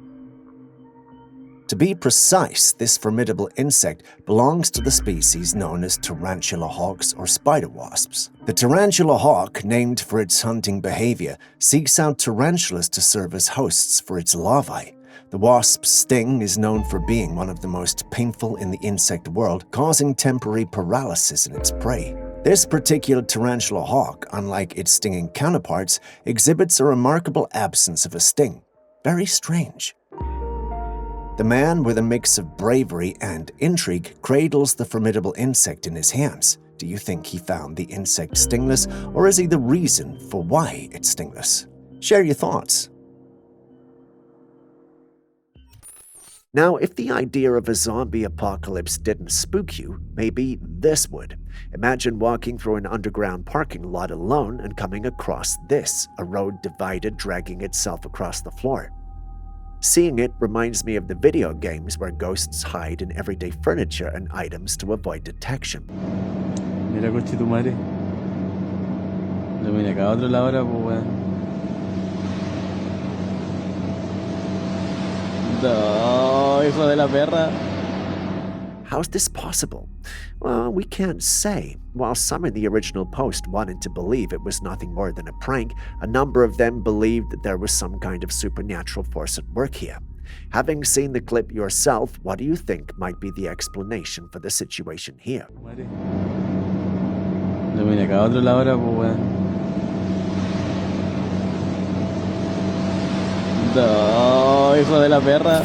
To be precise, this formidable insect belongs to the species known as tarantula hawks or spider wasps. The tarantula hawk, named for its hunting behavior, seeks out tarantulas to serve as hosts for its larvae. The wasp's sting is known for being one of the most painful in the insect world, causing temporary paralysis in its prey. This particular tarantula hawk, unlike its stinging counterparts, exhibits a remarkable absence of a sting. Very strange. The man, with a mix of bravery and intrigue, cradles the formidable insect in his hands. Do you think he found the insect stingless, or is he the reason for why it's stingless? Share your thoughts. Now, if the idea of a zombie apocalypse didn't spook you, maybe this would. Imagine walking through an underground parking lot alone and coming across this, a road divider dragging itself across the floor. Seeing it reminds me of the video games where ghosts hide in everyday furniture and items to avoid detection. Mira, coche tu madre. Lo vine acá a otro lado ahora, pues, weón. No, hijo de la perra. How's this possible? Well, we can't say. While some in the original post wanted to believe it was nothing more than a prank, a number of them believed that there was some kind of supernatural force at work here. Having seen the clip yourself, what do you think might be the explanation for the situation here? Lo vine acá a otro lado ahora, pues, weón. No, hijo de la perra.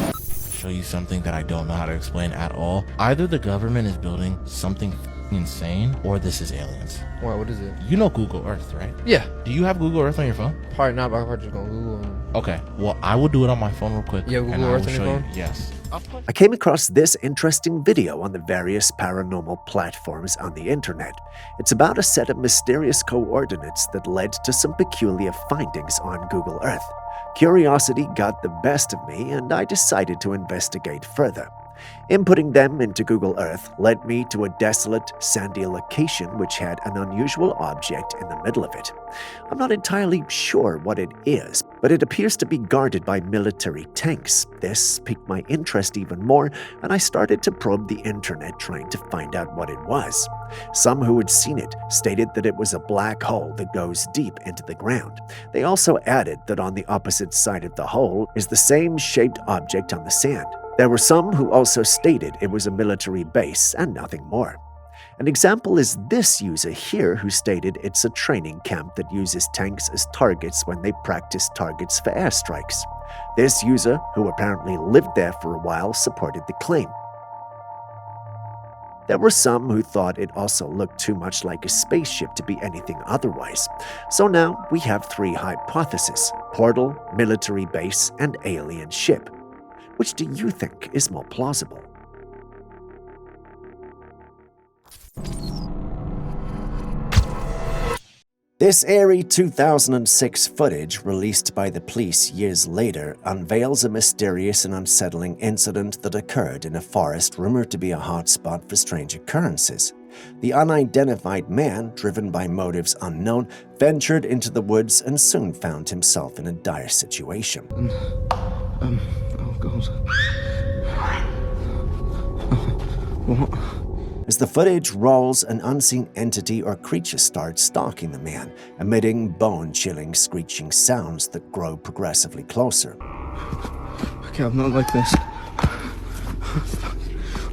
Show you something that I don't know how to explain at all. Either the government is building something insane, or this is aliens. What is it? You know Google Earth, right? Yeah. Do you have Google Earth on your phone? Probably not, but I'm probably just gonna Google them. Okay, well, I will do it on my phone real quick. Yeah, Google and I Earth will on your show you. phone? Yes. I came across this interesting video on the various paranormal platforms on the internet. It's about a set of mysterious coordinates that led to some peculiar findings on Google Earth. Curiosity got the best of me, and I decided to investigate further. Inputting them into Google Earth led me to a desolate, sandy location which had an unusual object in the middle of it. I'm not entirely sure what it is, but it appears to be guarded by military tanks. This piqued my interest even more, and I started to probe the internet trying to find out what it was. Some who had seen it stated that it was a black hole that goes deep into the ground. They also added that on the opposite side of the hole is the same shaped object on the sand. There were some who also stated it was a military base and nothing more. An example is this user here who stated it's a training camp that uses tanks as targets when they practice targets for airstrikes. This user, who apparently lived there for a while, supported the claim. There were some who thought it also looked too much like a spaceship to be anything otherwise. So now we have three hypotheses: portal, military base, and alien ship. Which do you think is more plausible? This airy 2006 footage, released by the police years later, unveils a mysterious and unsettling incident that occurred in a forest rumored to be a hotspot for strange occurrences. The unidentified man, driven by motives unknown, ventured into the woods and soon found himself in a dire situation. Oh God. What? As the footage rolls, an unseen entity or creature starts stalking the man, emitting bone-chilling, screeching sounds that grow progressively closer. Okay, I'm not like this.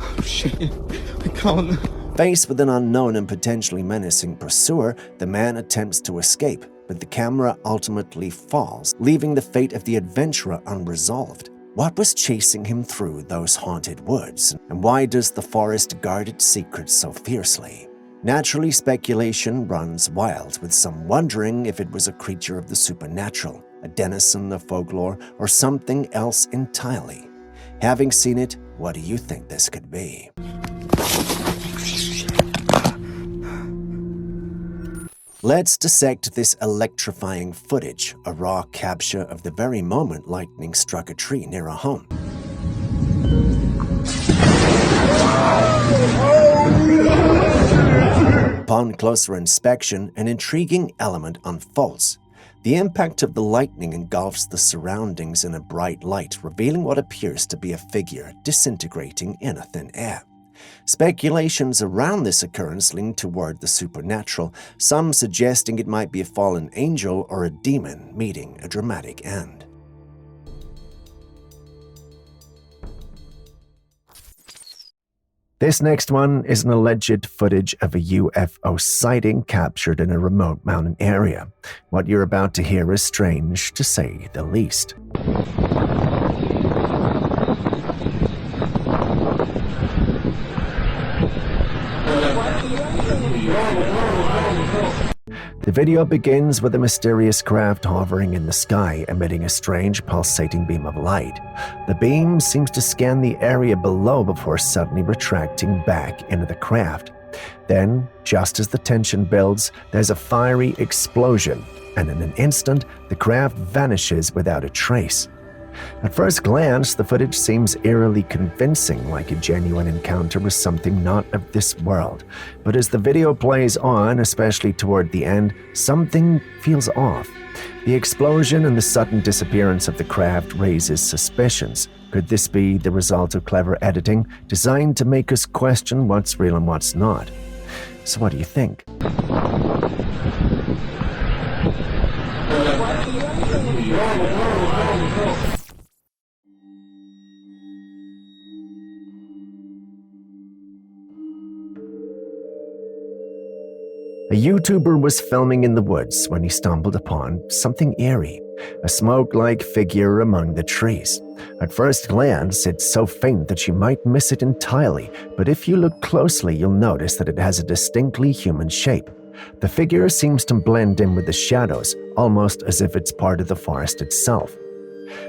Oh shit. I can't. Faced with an unknown and potentially menacing pursuer, the man attempts to escape, but the camera ultimately falls, leaving the fate of the adventurer unresolved. What was chasing him through those haunted woods, and why does the forest guard its secrets so fiercely? Naturally, speculation runs wild, with some wondering if it was a creature of the supernatural, a denizen of folklore, or something else entirely. Having seen it, what do you think this could be? Let's dissect this electrifying footage, a raw capture of the very moment lightning struck a tree near a home. Upon closer inspection, an intriguing element unfolds. The impact of the lightning engulfs the surroundings in a bright light, revealing what appears to be a figure disintegrating in a thin air. Speculations around this occurrence lean toward the supernatural, some suggesting it might be a fallen angel or a demon meeting a dramatic end. This next one is an alleged footage of a UFO sighting captured in a remote mountain area. What you're about to hear is strange, to say the least. The video begins with a mysterious craft hovering in the sky, emitting a strange pulsating beam of light. The beam seems to scan the area below before suddenly retracting back into the craft. Then, just as the tension builds, there's a fiery explosion, and in an instant, the craft vanishes without a trace. At first glance, the footage seems eerily convincing, like a genuine encounter with something not of this world. But as the video plays on, especially toward the end, something feels off. The explosion and the sudden disappearance of the craft raises suspicions. Could this be the result of clever editing, designed to make us question what's real and what's not? So what do you think? A YouTuber was filming in the woods when he stumbled upon something eerie, a smoke-like figure among the trees. At first glance, it's so faint that you might miss it entirely, but if you look closely, you'll notice that it has a distinctly human shape. The figure seems to blend in with the shadows, almost as if it's part of the forest itself.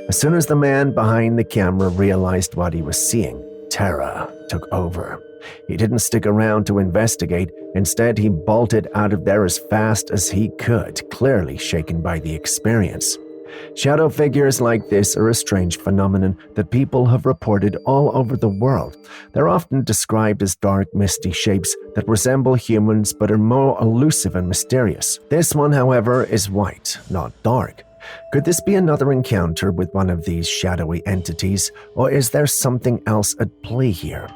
As soon as the man behind the camera realized what he was seeing, terror took over. He didn't stick around to investigate. Instead, he bolted out of there as fast as he could, clearly shaken by the experience. Shadow figures like this are a strange phenomenon that people have reported all over the world. They're often described as dark, misty shapes that resemble humans but are more elusive and mysterious. This one, however, is white, not dark. Could this be another encounter with one of these shadowy entities, or is there something else at play here?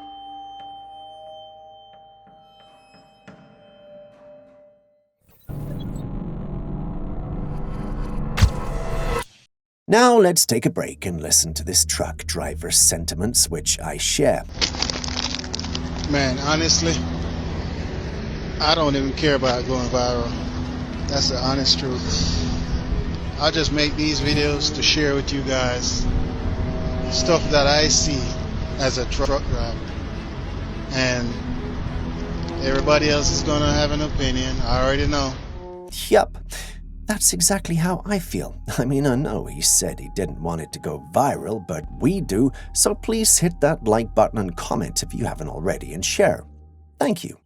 Now let's take a break and listen to this truck driver's sentiments, which I share. Man, honestly, I don't even care about going viral. That's the honest truth. I just make these videos to share with you guys stuff that I see as a truck driver. And everybody else is going to have an opinion. I already know. Yup. That's exactly how I feel. I mean, I know he said he didn't want it to go viral, but we do, so please hit that like button and comment if you haven't already, and share. Thank you.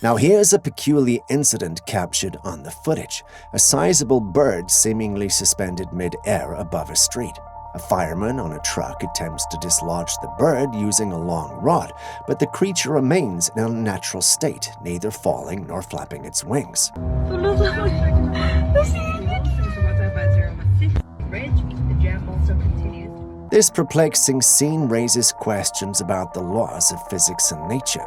Now here's a peculiar incident captured on the footage. A sizable bird seemingly suspended mid-air above a street. A fireman on a truck attempts to dislodge the bird using a long rod, but the creature remains in an unnatural state, neither falling nor flapping its wings. This perplexing scene raises questions about the laws of physics and nature.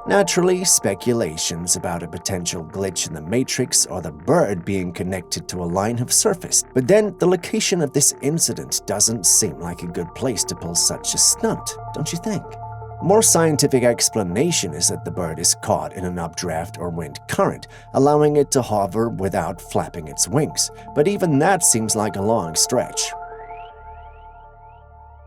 Naturally, speculations about a potential glitch in the matrix or the bird being connected to a line have surfaced. But then, the location of this incident doesn't seem like a good place to pull such a stunt, don't you think? A more scientific explanation is that the bird is caught in an updraft or wind current, allowing it to hover without flapping its wings. But even that seems like a long stretch.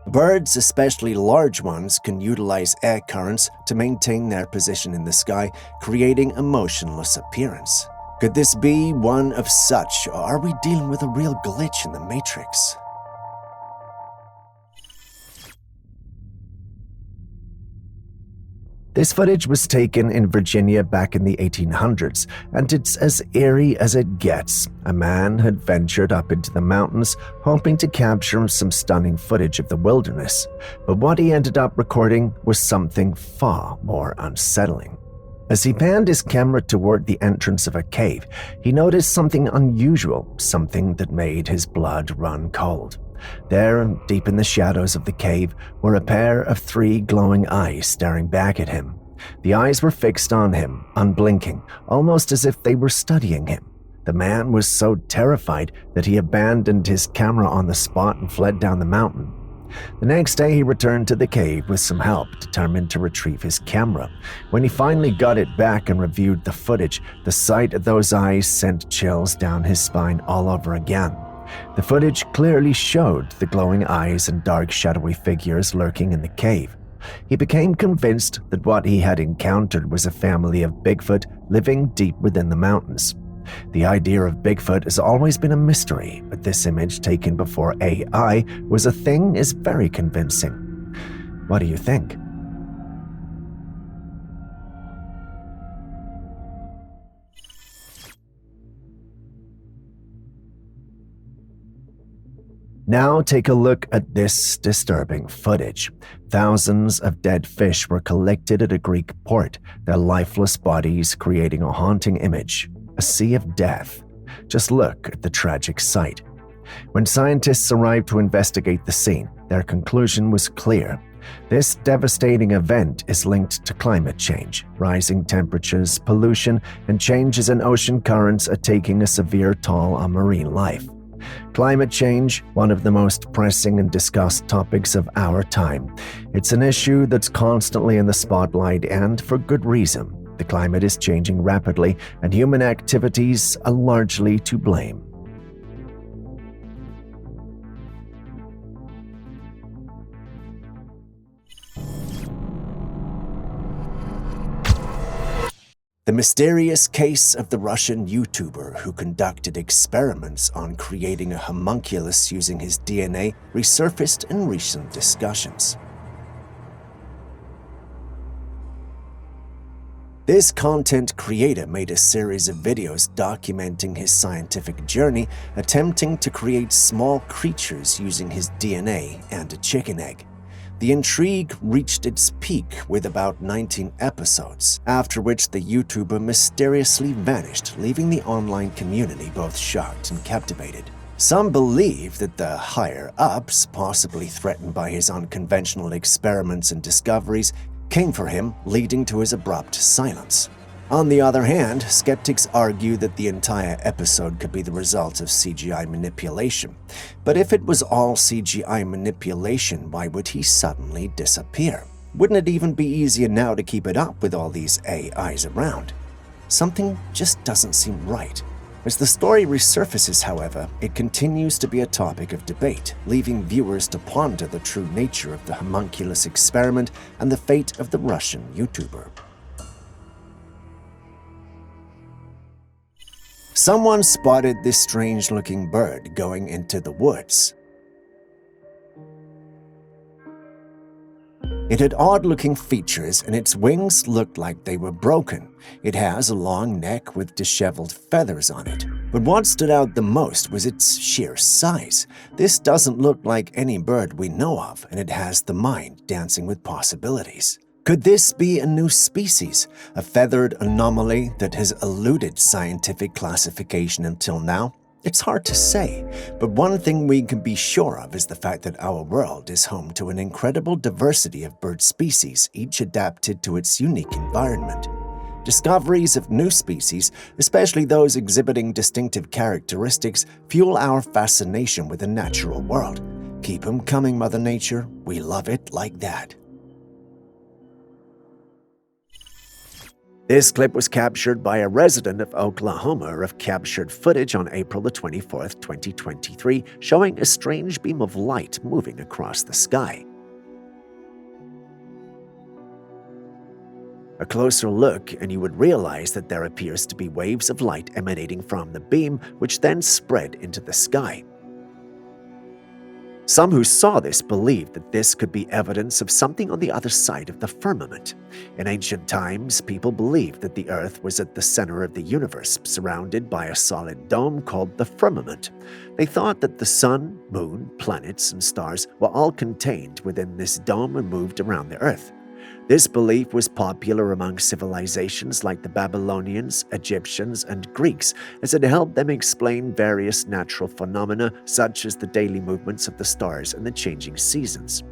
Birds, especially large ones, can utilize air currents to maintain their position in the sky, creating a motionless appearance. Could this be one of such, or are we dealing with a real glitch in the matrix? This footage was taken in Virginia back in the 1800s, and it's as eerie as it gets. A man had ventured up into the mountains, hoping to capture some stunning footage of the wilderness. But what he ended up recording was something far more unsettling. As he panned his camera toward the entrance of a cave, he noticed something unusual, something that made his blood run cold. There, deep in the shadows of the cave, were a pair of 3 glowing eyes staring back at him. The eyes were fixed on him, unblinking, almost as if they were studying him. The man was so terrified that he abandoned his camera on the spot and fled down the mountain. The next day, he returned to the cave with some help, determined to retrieve his camera. When he finally got it back and reviewed the footage, the sight of those eyes sent chills down his spine all over again. The footage clearly showed the glowing eyes and dark shadowy figures lurking in the cave. He became convinced that what he had encountered was a family of Bigfoot living deep within the mountains. The idea of Bigfoot has always been a mystery, but this image taken before AI was a thing is very convincing. What do you think? Now take a look at this disturbing footage. Thousands of dead fish were collected at a Greek port, their lifeless bodies creating a haunting image, a sea of death. Just look at the tragic sight. When scientists arrived to investigate the scene, their conclusion was clear. This devastating event is linked to climate change. Rising temperatures, pollution, and changes in ocean currents are taking a severe toll on marine life. Climate change, one of the most pressing and discussed topics of our time. It's an issue that's constantly in the spotlight, and for good reason. The climate is changing rapidly, and human activities are largely to blame. The mysterious case of the Russian YouTuber who conducted experiments on creating a homunculus using his DNA resurfaced in recent discussions. This content creator made a series of videos documenting his scientific journey, attempting to create small creatures using his DNA and a chicken egg. The intrigue reached its peak with about 19 episodes, after which the YouTuber mysteriously vanished, leaving the online community both shocked and captivated. Some believe that the higher-ups, possibly threatened by his unconventional experiments and discoveries, came for him, leading to his abrupt silence. On the other hand, skeptics argue that the entire episode could be the result of CGI manipulation. But if it was all CGI manipulation, why would he suddenly disappear? Wouldn't it even be easier now to keep it up with all these AIs around? Something just doesn't seem right. As the story resurfaces, however, it continues to be a topic of debate, leaving viewers to ponder the true nature of the homunculus experiment and the fate of the Russian YouTuber. Someone spotted this strange-looking bird going into the woods. It had odd-looking features, and its wings looked like they were broken. It has a long neck with disheveled feathers on it. But what stood out the most was its sheer size. This doesn't look like any bird we know of, and it has the mind dancing with possibilities. Could this be a new species, a feathered anomaly that has eluded scientific classification until now? It's hard to say, but one thing we can be sure of is the fact that our world is home to an incredible diversity of bird species, each adapted to its unique environment. Discoveries of new species, especially those exhibiting distinctive characteristics, fuel our fascination with the natural world. Keep 'em coming, Mother Nature. We love it like that. This clip was captured by a resident of Oklahoma of captured footage on April the 24th, 2023, showing a strange beam of light moving across the sky. A closer look and you would realize that there appears to be waves of light emanating from the beam, which then spread into the sky. Some who saw this believed that this could be evidence of something on the other side of the firmament. In ancient times, people believed that the Earth was at the center of the universe, surrounded by a solid dome called the firmament. They thought that the sun, moon, planets, and stars were all contained within this dome and moved around the Earth. This belief was popular among civilizations like the Babylonians, Egyptians, and Greeks, as it helped them explain various natural phenomena such as the daily movements of the stars and the changing seasons.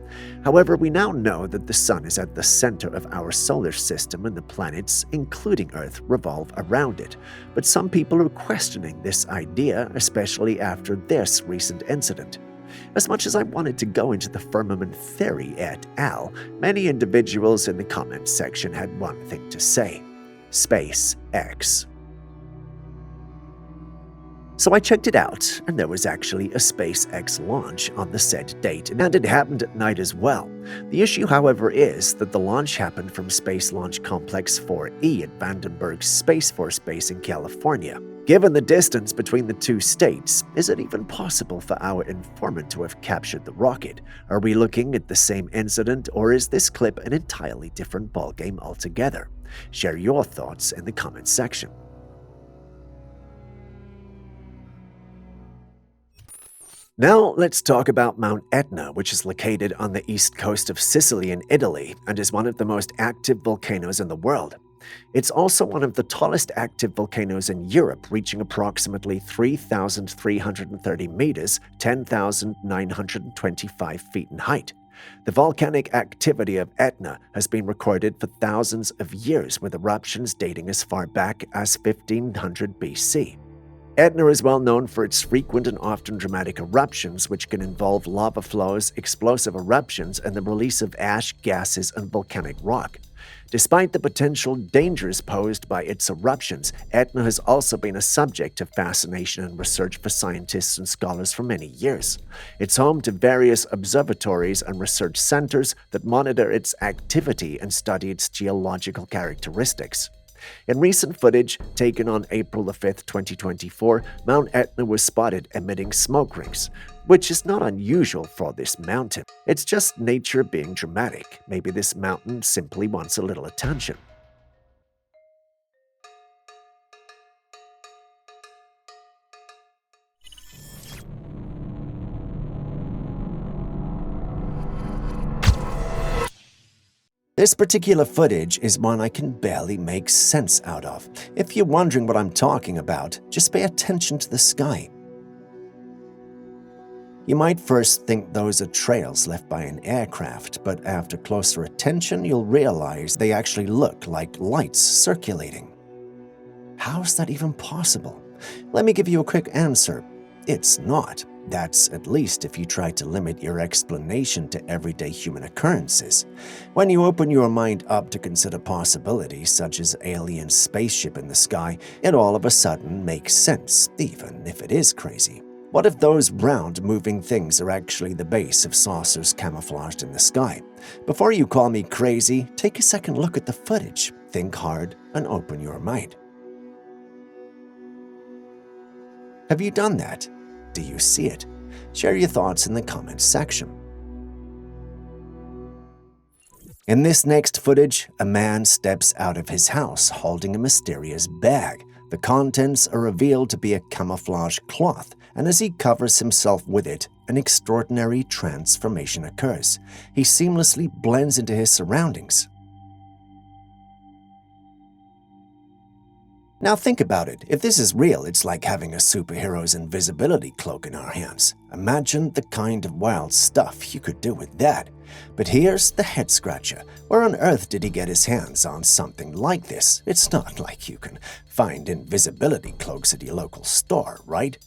However, we now know that the sun is at the center of our solar system and the planets, including Earth, revolve around it. But some people are questioning this idea, especially after this recent incident. As much as I wanted to go into the firmament theory et al., many individuals in the comments section had one thing to say: SpaceX. So I checked it out, and there was actually a SpaceX launch on the said date, and it happened at night as well. The issue, however, is that the launch happened from Space Launch Complex 4E at Vandenberg Space Force Base in California. Given the distance between the two states, is it even possible for our informant to have captured the rocket? Are we looking at the same incident, or is this clip an entirely different ballgame altogether? Share your thoughts in the comments section. Now let's talk about Mount Etna, which is located on the east coast of Sicily in Italy and is one of the most active volcanoes in the world. It's also one of the tallest active volcanoes in Europe, reaching approximately 3,330 meters, 10,925 feet in height. The volcanic activity of Etna has been recorded for thousands of years, with eruptions dating as far back as 1500 BC. Etna is well known for its frequent and often dramatic eruptions, which can involve lava flows, explosive eruptions, and the release of ash, gases, and volcanic rock. Despite the potential dangers posed by its eruptions, Etna has also been a subject of fascination and research for scientists and scholars for many years. It's home to various observatories and research centers that monitor its activity and study its geological characteristics. In recent footage taken on April 5, 2024, Mount Etna was spotted emitting smoke rings, which is not unusual for this mountain. It's just nature being dramatic. Maybe this mountain simply wants a little attention. This particular footage is one I can barely make sense out of. If you're wondering what I'm talking about, just pay attention to the sky. You might first think those are trails left by an aircraft, but after closer attention, you'll realize they actually look like lights circulating. How's that even possible? Let me give you a quick answer. It's not. That's at least if you try to limit your explanation to everyday human occurrences. When you open your mind up to consider possibilities such as alien spaceship in the sky, it all of a sudden makes sense, even if it is crazy. What if those round moving things are actually the base of saucers camouflaged in the sky? Before you call me crazy, take a second look at the footage, think hard, and open your mind. Have you done that? Do you see it? Share your thoughts in the comments section. In this next footage, a man steps out of his house holding a mysterious bag. The contents are revealed to be a camouflage cloth, and as he covers himself with it, an extraordinary transformation occurs. He seamlessly blends into his surroundings. Now think about it. If this is real, it's like having a superhero's invisibility cloak in our hands. Imagine the kind of wild stuff you could do with that. But here's the head scratcher. Where on earth did he get his hands on something like this? It's not like you can find invisibility cloaks at your local store, right?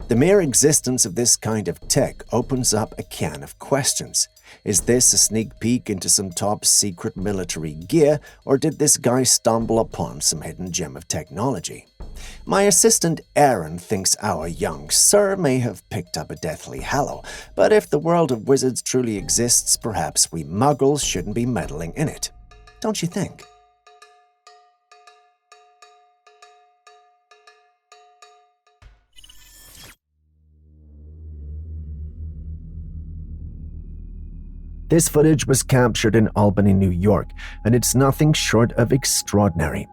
The mere existence of this kind of tech opens up a can of questions. Is this a sneak peek into some top-secret military gear, or did this guy stumble upon some hidden gem of technology? My assistant Aaron thinks our young sir may have picked up a Deathly Hallow, but if the world of wizards truly exists, perhaps we muggles shouldn't be meddling in it. Don't you think? This footage was captured in Albany, New York, and it's nothing short of extraordinary.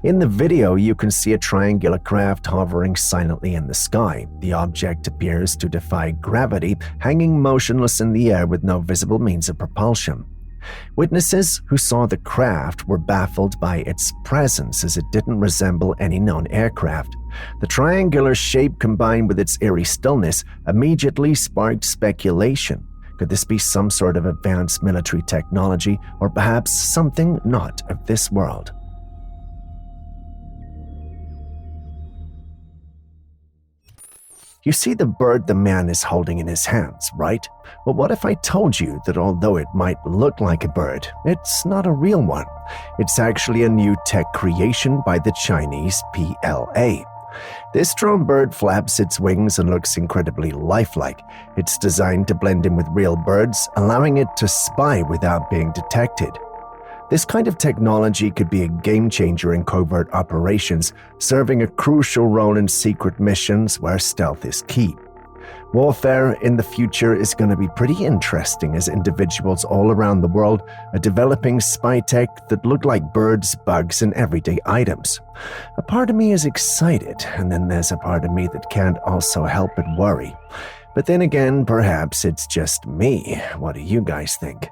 In the video, you can see a triangular craft hovering silently in the sky. The object appears to defy gravity, hanging motionless in the air with no visible means of propulsion. Witnesses who saw the craft were baffled by its presence as it didn't resemble any known aircraft. The triangular shape combined with its eerie stillness immediately sparked speculation. Could this be some sort of advanced military technology, or perhaps something not of this world? You see the bird the man is holding in his hands, right? Well, what if I told you that although it might look like a bird, it's not a real one? It's actually a new tech creation by the Chinese PLA. This drone bird flaps its wings and looks incredibly lifelike. It's designed to blend in with real birds, allowing it to spy without being detected. This kind of technology could be a game changer in covert operations, serving a crucial role in secret missions where stealth is key. Warfare in the future is going to be pretty interesting as individuals all around the world are developing spy tech that look like birds, bugs, and everyday items. A part of me is excited, and then there's a part of me that can't also help but worry. But then again, perhaps it's just me. What do you guys think?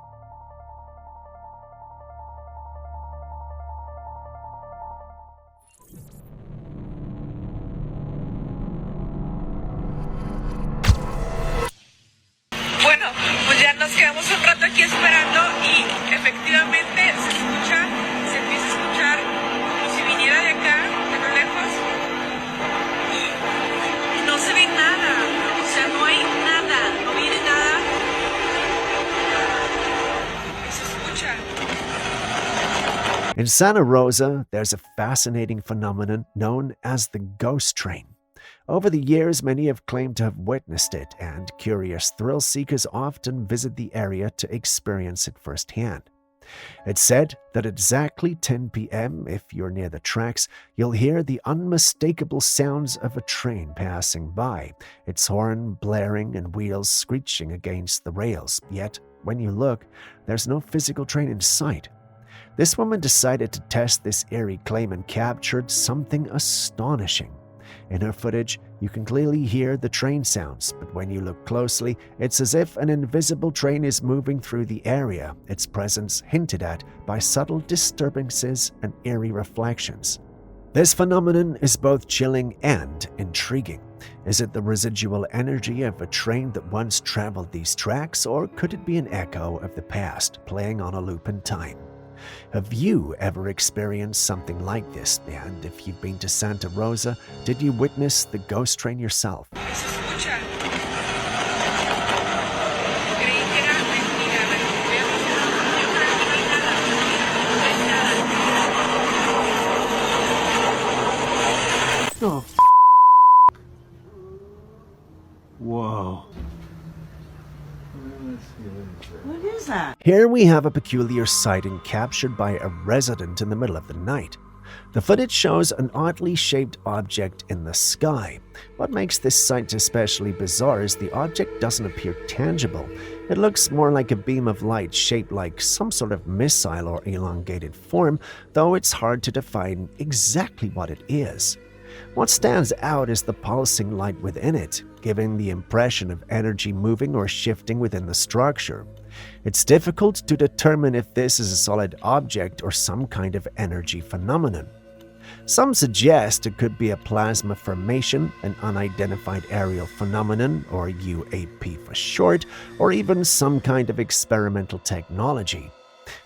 Bueno, pues ya nos quedamos un rato aquí esperando y efectivamente se empieza a escuchar como si viniera de acá, de lo lejos, y no se ve nada, o sea, no hay nada, no viene nada, y se escucha. In Santa Rosa, there's a fascinating phenomenon known as the ghost train. Over the years, many have claimed to have witnessed it, and curious thrill seekers often visit the area to experience it firsthand. It's said that at exactly 10 p.m., if you're near the tracks, you'll hear the unmistakable sounds of a train passing by, its horn blaring and wheels screeching against the rails. Yet, when you look, there's no physical train in sight. This woman decided to test this eerie claim and captured something astonishing. In her footage, you can clearly hear the train sounds, but when you look closely, it's as if an invisible train is moving through the area, its presence hinted at by subtle disturbances and eerie reflections. This phenomenon is both chilling and intriguing. Is it the residual energy of a train that once traveled these tracks, or could it be an echo of the past playing on a loop in time? Have you ever experienced something like this? And if you've been to Santa Rosa, did you witness the ghost train yourself? Oh, whoa. What is that? Here we have a peculiar sighting captured by a resident in the middle of the night. The footage shows an oddly shaped object in the sky. What makes this sight especially bizarre is the object doesn't appear tangible. It looks more like a beam of light shaped like some sort of missile or elongated form, though it's hard to define exactly what it is. What stands out is the pulsing light within it, giving the impression of energy moving or shifting within the structure. It's difficult to determine if this is a solid object or some kind of energy phenomenon. Some suggest it could be a plasma formation, an unidentified aerial phenomenon, or UAP for short, or even some kind of experimental technology.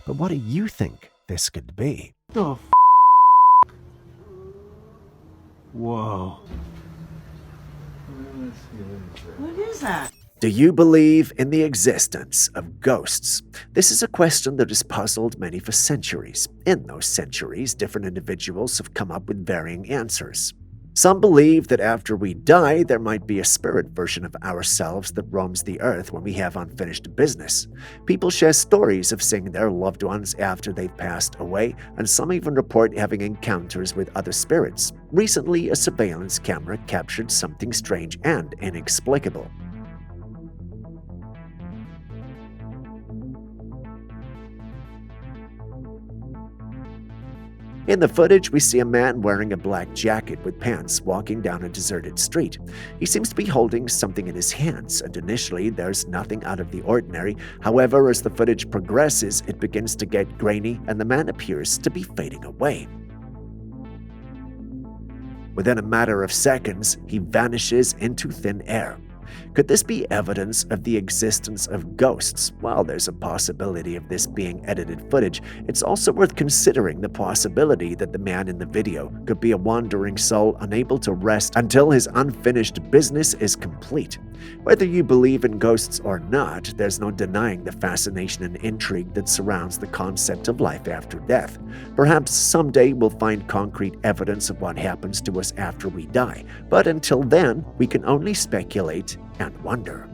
But what do you think this could be? Oh, whoa. What is that? Do you believe in the existence of ghosts? This is a question that has puzzled many for centuries. In those centuries, different individuals have come up with varying answers. Some believe that after we die, there might be a spirit version of ourselves that roams the earth when we have unfinished business. People share stories of seeing their loved ones after they've passed away, and some even report having encounters with other spirits. Recently, a surveillance camera captured something strange and inexplicable. In the footage, we see a man wearing a black jacket with pants walking down a deserted street. He seems to be holding something in his hands, and initially there's nothing out of the ordinary. However, as the footage progresses, it begins to get grainy and the man appears to be fading away. Within a matter of seconds, he vanishes into thin air. Could this be evidence of the existence of ghosts? While there's a possibility of this being edited footage, it's also worth considering the possibility that the man in the video could be a wandering soul unable to rest until his unfinished business is complete. Whether you believe in ghosts or not, there's no denying the fascination and intrigue that surrounds the concept of life after death. Perhaps someday we'll find concrete evidence of what happens to us after we die, but until then, we can only speculate and wonder.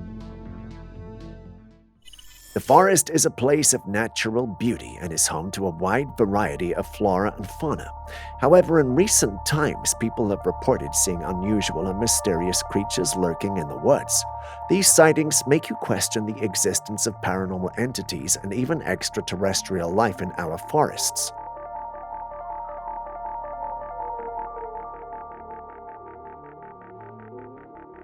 The forest is a place of natural beauty and is home to a wide variety of flora and fauna. However, in recent times, people have reported seeing unusual and mysterious creatures lurking in the woods. These sightings make you question the existence of paranormal entities and even extraterrestrial life in our forests.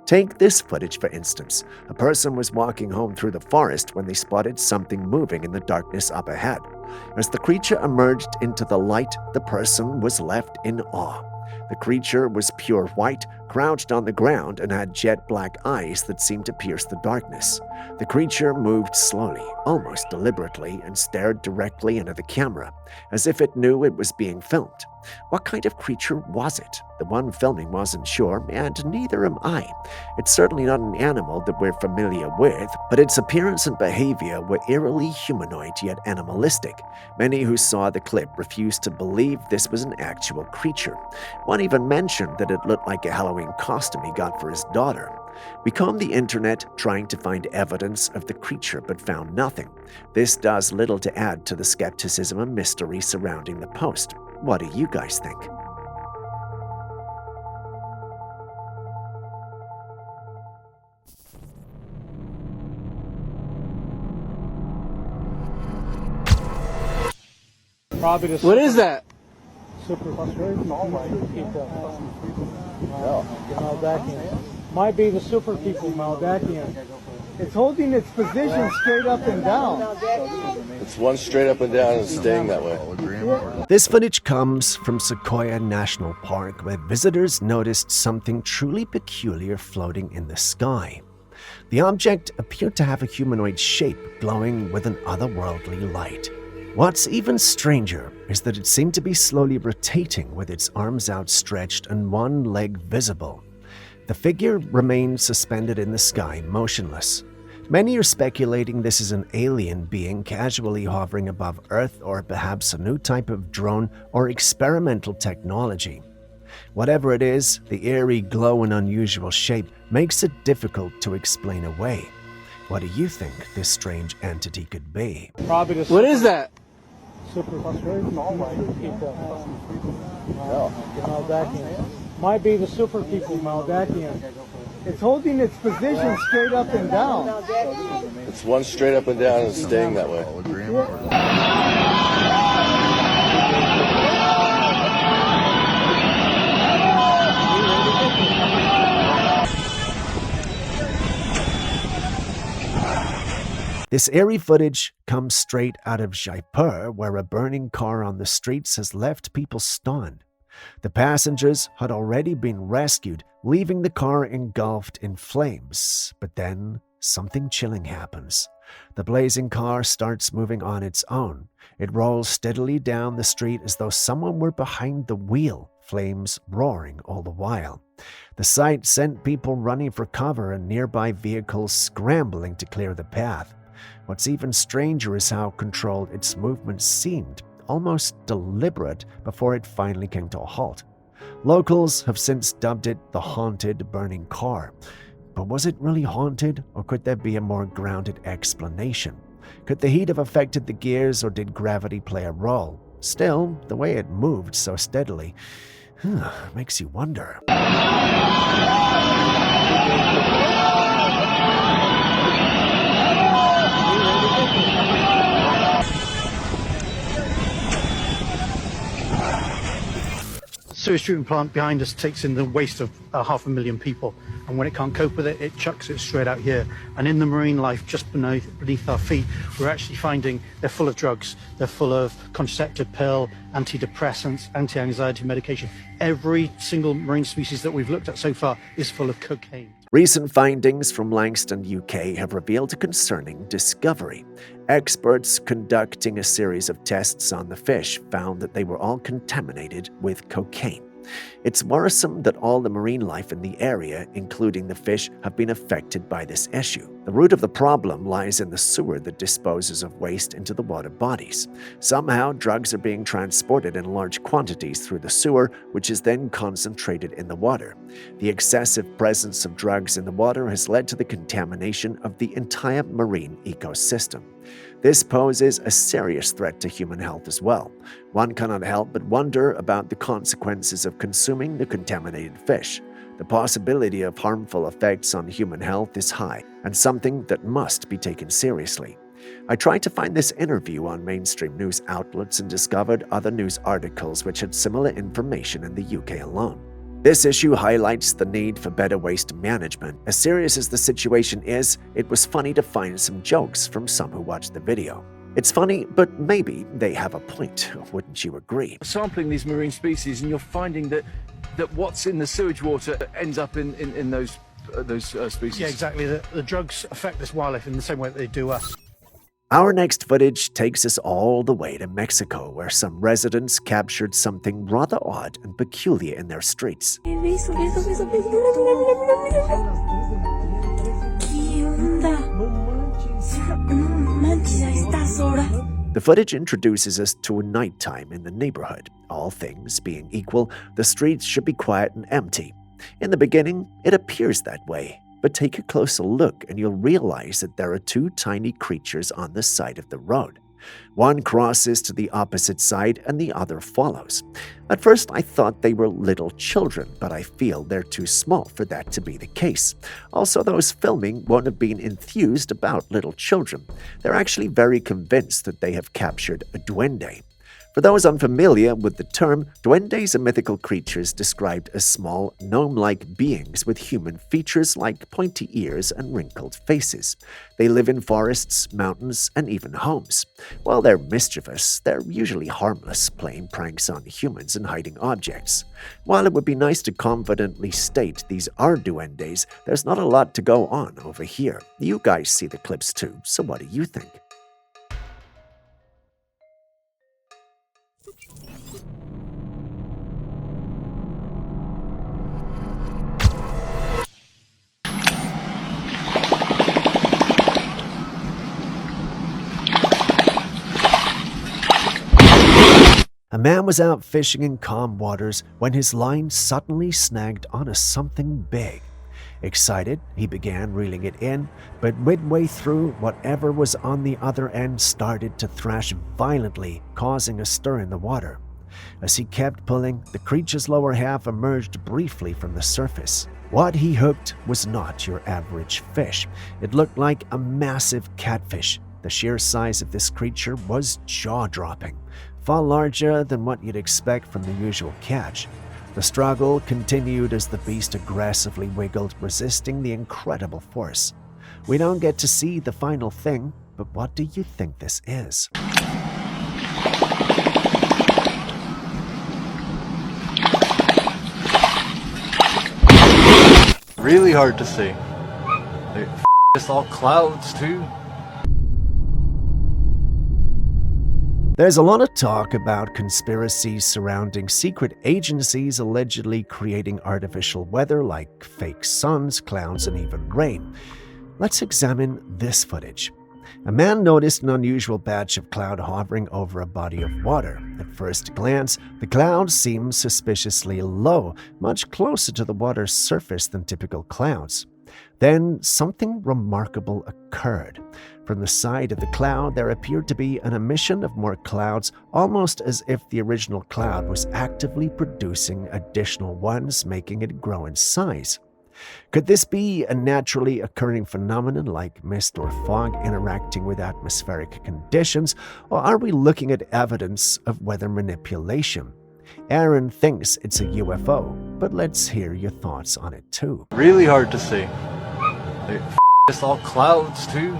Take this footage for instance. A person was walking home through the forest when they spotted something moving in the darkness up ahead. As the creature emerged into the light, the person was left in awe. The creature was pure white, crouched on the ground, and had jet black eyes that seemed to pierce the darkness. The creature moved slowly, almost deliberately, and stared directly into the camera, as if it knew it was being filmed. What kind of creature was it? The one filming wasn't sure, and neither am I. It's certainly not an animal that we're familiar with, but its appearance and behavior were eerily humanoid yet animalistic. Many who saw the clip refused to believe this was an actual creature. One even mentioned that it looked like a Halloween costume he got for his daughter. We combed the internet trying to find evidence of the creature but found nothing. This does little to add to the skepticism and mystery surrounding the post. What do you guys think? What is that? super frustrating. All right, people. Maldakian. Might be the super people, Maldakian. It's holding its position straight up and down. It's one straight up and down and staying that way. This footage comes from Sequoia National Park, where visitors noticed something truly peculiar floating in the sky. The object appeared to have a humanoid shape glowing with an otherworldly light. What's even stranger is that it seemed to be slowly rotating with its arms outstretched and one leg visible. The figure remained suspended in the sky, motionless. Many are speculating this is an alien being casually hovering above Earth, or perhaps a new type of drone or experimental technology. Whatever it is, the eerie glow and unusual shape makes it difficult to explain away. What do you think this strange entity could be? Probably What is that? super frustrating. All right, people. Maldakian. Might be the super people, Maldakian. It's holding its position straight up and down. It's one straight up and down and staying that way. This eerie footage comes straight out of Jaipur, where a burning car on the streets has left people stunned. The passengers had already been rescued, leaving the car engulfed in flames. But then, something chilling happens. The blazing car starts moving on its own. It rolls steadily down the street as though someone were behind the wheel, flames roaring all the while. The sight sent people running for cover and nearby vehicles scrambling to clear the path. What's even stranger is how controlled its movements seemed, almost deliberate, before it finally came to a halt. Locals have since dubbed it the haunted burning car. But was it really haunted, or could there be a more grounded explanation? Could the heat have affected the gears, or did gravity play a role? Still, the way it moved so steadily makes you wonder. Sewage treatment plant behind us takes in the waste of 500,000 people, and when it can't cope with it, it chucks it straight out here. And in the marine life just beneath our feet, we're actually finding they're full of drugs. They're full of contraceptive pill, antidepressants, anti-anxiety medication. Every single marine species that we've looked at so far is full of cocaine. Recent findings from Langston, UK have revealed a concerning discovery. Experts conducting a series of tests on the fish found that they were all contaminated with cocaine. It's worrisome that all the marine life in the area, including the fish, have been affected by this issue. The root of the problem lies in the sewer that disposes of waste into the water bodies. Somehow, drugs are being transported in large quantities through the sewer, which is then concentrated in the water. The excessive presence of drugs in the water has led to the contamination of the entire marine ecosystem. This poses a serious threat to human health as well. One cannot help but wonder about the consequences of consuming the contaminated fish. The possibility of harmful effects on human health is high, and something that must be taken seriously. I tried to find this interview on mainstream news outlets and discovered other news articles which had similar information in the UK alone. This issue highlights the need for better waste management. As serious as the situation is, it was funny to find some jokes from some who watched the video. It's funny, but maybe they have a point, wouldn't you agree? Sampling these marine species, and you're finding that what's in the sewage water ends up in those species. Yeah, exactly. The drugs affect this wildlife in the same way that they do us. Our next footage takes us all the way to Mexico, where some residents captured something rather odd and peculiar in their streets. The footage introduces us to a nighttime in the neighborhood. All things being equal, the streets should be quiet and empty. In the beginning, it appears that way. But take a closer look and you'll realize that there are two tiny creatures on the side of the road. One crosses to the opposite side and the other follows. At first I thought they were little children, but I feel they're too small for that to be the case. Also, those filming won't have been enthused about little children. They're actually very convinced that they have captured a duende. For those unfamiliar with the term, duendes are mythical creatures described as small, gnome-like beings with human features like pointy ears and wrinkled faces. They live in forests, mountains, and even homes. While they're mischievous, they're usually harmless, playing pranks on humans and hiding objects. While it would be nice to confidently state these are duendes, there's not a lot to go on over here. You guys see the clips too, so what do you think? A man was out fishing in calm waters when his line suddenly snagged onto something big. Excited, he began reeling it in, but midway through, whatever was on the other end started to thrash violently, causing a stir in the water. As he kept pulling, the creature's lower half emerged briefly from the surface. What he hooked was not your average fish. It looked like a massive catfish. The sheer size of this creature was jaw-dropping, far larger than what you'd expect from the usual catch. The struggle continued as the beast aggressively wiggled, resisting the incredible force. We don't get to see the final thing, but what do you think this is? Really hard to see. It's all clouds too. There's a lot of talk about conspiracies surrounding secret agencies allegedly creating artificial weather like fake suns, clouds, and even rain. Let's examine this footage. A man noticed an unusual patch of cloud hovering over a body of water. At first glance, the cloud seemed suspiciously low, much closer to the water's surface than typical clouds. Then something remarkable occurred. From the side of the cloud, there appeared to be an emission of more clouds, almost as if the original cloud was actively producing additional ones, making it grow in size. Could this be a naturally occurring phenomenon like mist or fog interacting with atmospheric conditions, or are we looking at evidence of weather manipulation? Aaron thinks it's a UFO, but let's hear your thoughts on it too. Really hard to see. It's all clouds too.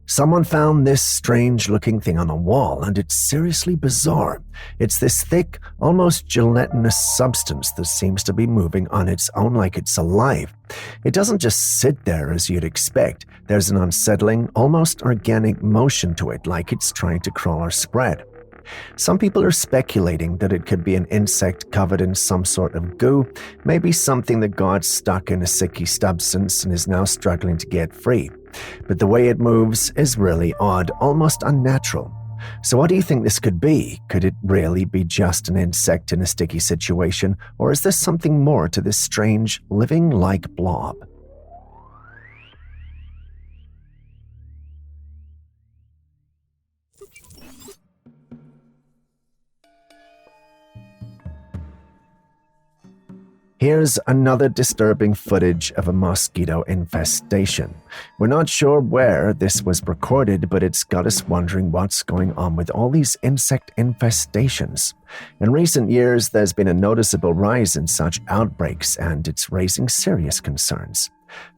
Someone found this strange-looking thing on a wall, and it's seriously bizarre. It's this thick, almost gelatinous substance that seems to be moving on its own like it's alive. It doesn't just sit there as you'd expect. There's an unsettling, almost organic motion to it, like it's trying to crawl or spread. Some people are speculating that it could be an insect covered in some sort of goo, maybe something that got stuck in a sticky substance and is now struggling to get free. But the way it moves is really odd, almost unnatural. So what do you think this could be? Could it really be just an insect in a sticky situation, or is there something more to this strange, living-like blob? Here's another disturbing footage of a mosquito infestation. We're not sure where this was recorded, but it's got us wondering what's going on with all these insect infestations. In recent years, there's been a noticeable rise in such outbreaks, and it's raising serious concerns.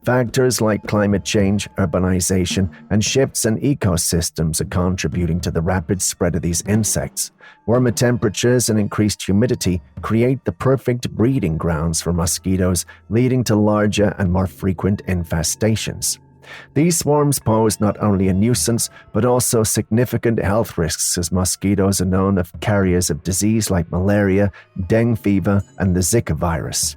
Factors like climate change, urbanization, and shifts in ecosystems are contributing to the rapid spread of these insects. Warmer temperatures and increased humidity create the perfect breeding grounds for mosquitoes, leading to larger and more frequent infestations. These swarms pose not only a nuisance, but also significant health risks, as mosquitoes are known as carriers of disease like malaria, dengue fever, and the Zika virus.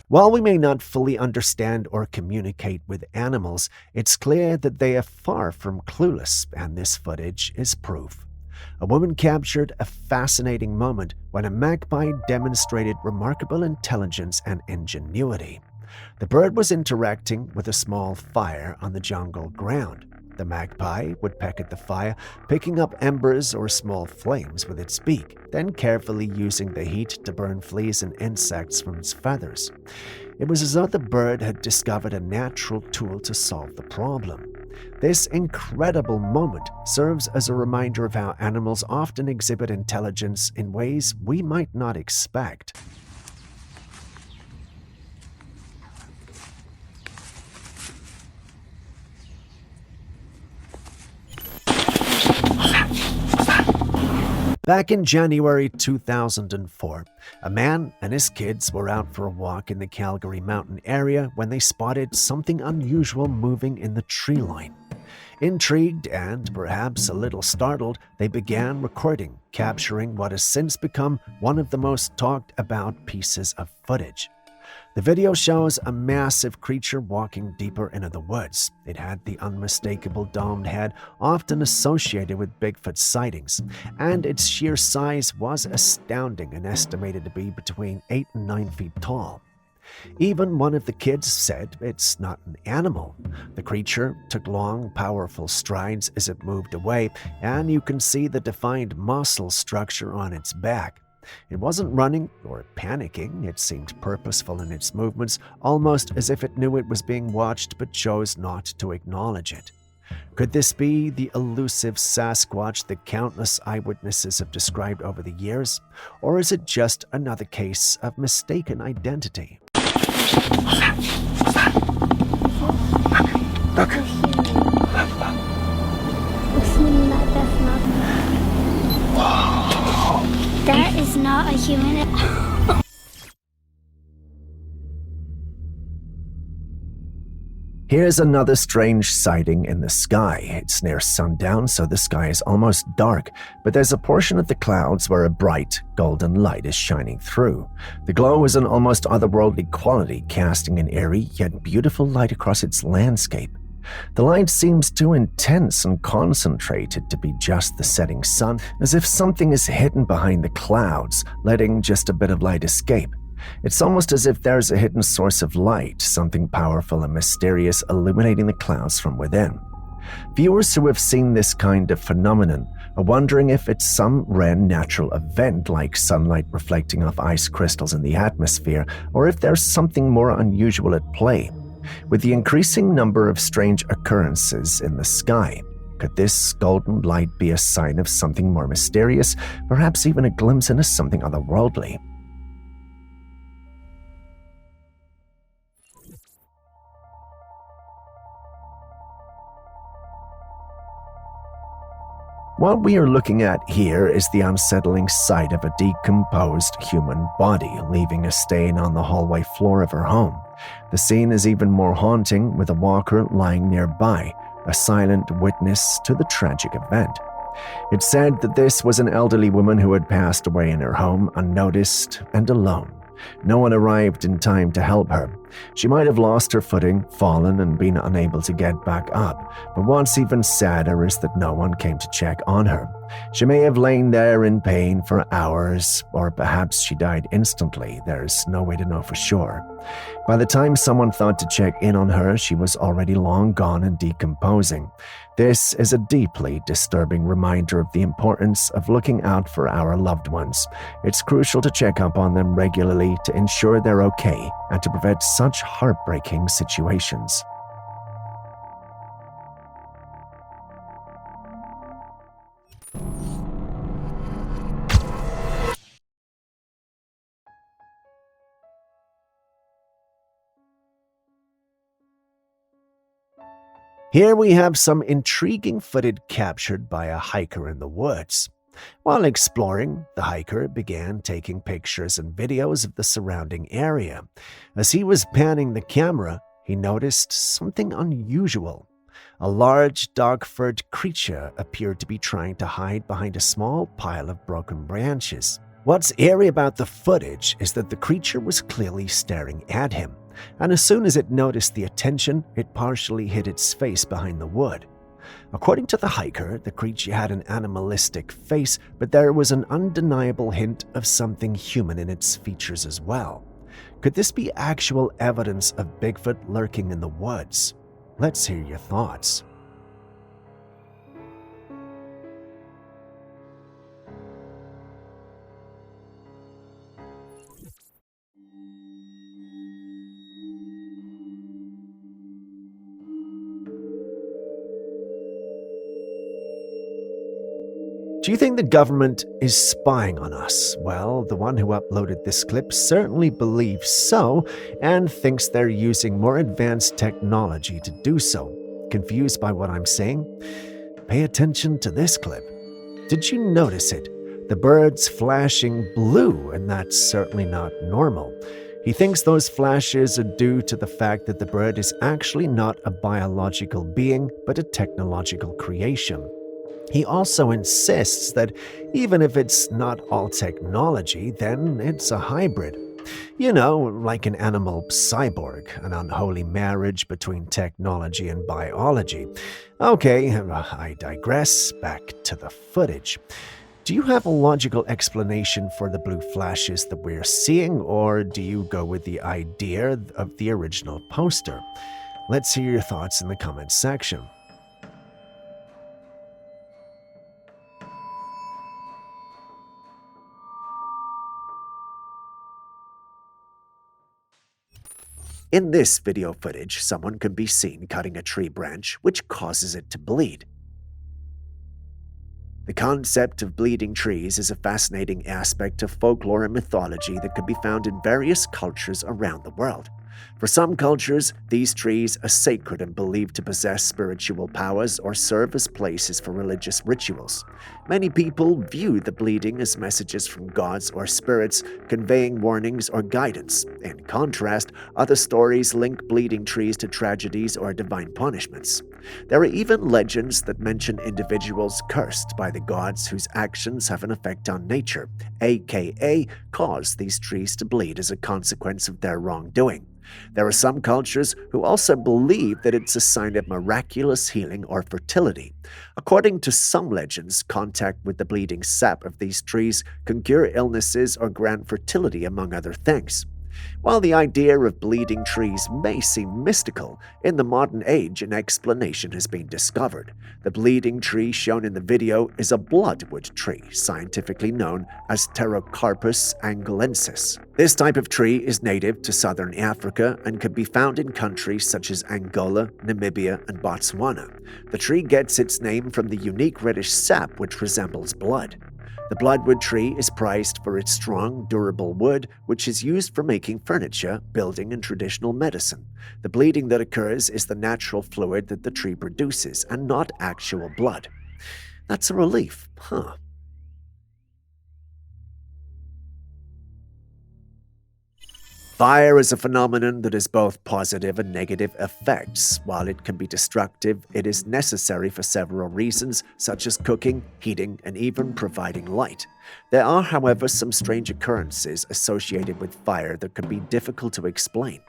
While we may not fully understand or communicate with animals, it's clear that they are far from clueless, and this footage is proof. A woman captured a fascinating moment when a magpie demonstrated remarkable intelligence and ingenuity. The bird was interacting with a small fire on the jungle ground. The magpie would peck at the fire, picking up embers or small flames with its beak, then carefully using the heat to burn fleas and insects from its feathers. It was as though the bird had discovered a natural tool to solve the problem. This incredible moment serves as a reminder of how animals often exhibit intelligence in ways we might not expect. Back in January 2004, a man and his kids were out for a walk in the Calgary mountain area when they spotted something unusual moving in the tree line. Intrigued and perhaps a little startled, they began recording, capturing what has since become one of the most talked about pieces of footage. The video shows a massive creature walking deeper into the woods. It had the unmistakable domed head often associated with Bigfoot sightings, and its sheer size was astounding and estimated to be between 8 and 9 feet tall. Even one of the kids said it's not an animal. The creature took long, powerful strides as it moved away, and you can see the defined muscle structure on its back. It wasn't running or panicking. It seemed purposeful in its movements, almost as if it knew it was being watched but chose not to acknowledge it. Could this be the elusive Sasquatch that countless eyewitnesses have described over the years? Or is it just another case of mistaken identity? That is not a human. Here's another strange sighting in the sky. It's near sundown, so the sky is almost dark, but there's a portion of the clouds where a bright, golden light is shining through. The glow is an almost otherworldly quality, casting an eerie yet beautiful light across its landscape. The light seems too intense and concentrated to be just the setting sun, as if something is hidden behind the clouds, letting just a bit of light escape. It's almost as if there's a hidden source of light, something powerful and mysterious illuminating the clouds from within. Viewers who have seen this kind of phenomenon are wondering if it's some rare natural event like sunlight reflecting off ice crystals in the atmosphere, or if there's something more unusual at play. With the increasing number of strange occurrences in the sky, could this golden light be a sign of something more mysterious, perhaps even a glimpse into something otherworldly? What we are looking at here is the unsettling sight of a decomposed human body leaving a stain on the hallway floor of her home. The scene is even more haunting, with a walker lying nearby, a silent witness to the tragic event. It's said that this was an elderly woman who had passed away in her home unnoticed and alone. No one arrived in time to help her. She might have lost her footing, fallen, and been unable to get back up, but what's even sadder is that no one came to check on her. She may have lain there in pain for hours, or perhaps she died instantly. There's no way to know for sure. By the time someone thought to check in on her, she was already long gone and decomposing. This is a deeply disturbing reminder of the importance of looking out for our loved ones. It's crucial to check up on them regularly to ensure they're okay and to prevent such heartbreaking situations. Here we have some intriguing footage captured by a hiker in the woods. While exploring, the hiker began taking pictures and videos of the surrounding area. As he was panning the camera, he noticed something unusual. A large, dog-furred creature appeared to be trying to hide behind a small pile of broken branches. What's eerie about the footage is that the creature was clearly staring at him, and as soon as it noticed the attention, it partially hid its face behind the wood. According to the hiker, the creature had an animalistic face, but there was an undeniable hint of something human in its features as well. Could this be actual evidence of Bigfoot lurking in the woods? Let's hear your thoughts. Do you think the government is spying on us? Well, the one who uploaded this clip certainly believes so and thinks they're using more advanced technology to do so. Confused by what I'm saying? Pay attention to this clip. Did you notice it? The bird's flashing blue, and that's certainly not normal. He thinks those flashes are due to the fact that the bird is actually not a biological being, but a technological creation. He also insists that even if it's not all technology, then it's a hybrid. You know, like an animal cyborg, an unholy marriage between technology and biology. Okay, I digress. Back to the footage. Do you have a logical explanation for the blue flashes that we're seeing, or do you go with the idea of the original poster? Let's hear your thoughts in the comments section. In this video footage, someone can be seen cutting a tree branch, which causes it to bleed. The concept of bleeding trees is a fascinating aspect of folklore and mythology that can be found in various cultures around the world. For some cultures, these trees are sacred and believed to possess spiritual powers or serve as places for religious rituals. Many people view the bleeding as messages from gods or spirits, conveying warnings or guidance. In contrast, other stories link bleeding trees to tragedies or divine punishments. There are even legends that mention individuals cursed by the gods whose actions have an effect on nature, aka cause these trees to bleed as a consequence of their wrongdoing. There are some cultures who also believe that it's a sign of miraculous healing or fertility. According to some legends, contact with the bleeding sap of these trees can cure illnesses or grant fertility, among other things. While the idea of bleeding trees may seem mystical, in the modern age an explanation has been discovered. The bleeding tree shown in the video is a bloodwood tree, scientifically known as Pterocarpus angolensis. This type of tree is native to southern Africa and can be found in countries such as Angola, Namibia, and Botswana. The tree gets its name from the unique reddish sap which resembles blood. The bloodwood tree is prized for its strong, durable wood, which is used for making furniture, building, and traditional medicine. The bleeding that occurs is the natural fluid that the tree produces, and not actual blood. That's a relief, huh? Fire is a phenomenon that has both positive and negative effects. While it can be destructive, it is necessary for several reasons, such as cooking, heating, and even providing light. There are, however, some strange occurrences associated with fire that can be difficult to explain.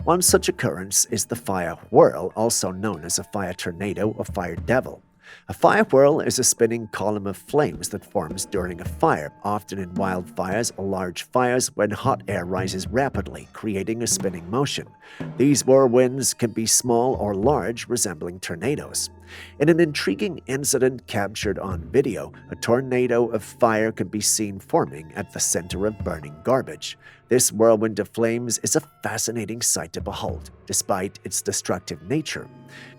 One such occurrence is the fire whirl, also known as a fire tornado or fire devil. A fire whirl is a spinning column of flames that forms during a fire, often in wildfires or large fires when hot air rises rapidly, creating a spinning motion. These whirlwinds can be small or large, resembling tornadoes. In an intriguing incident captured on video, a tornado of fire can be seen forming at the center of burning garbage. This whirlwind of flames is a fascinating sight to behold, despite its destructive nature.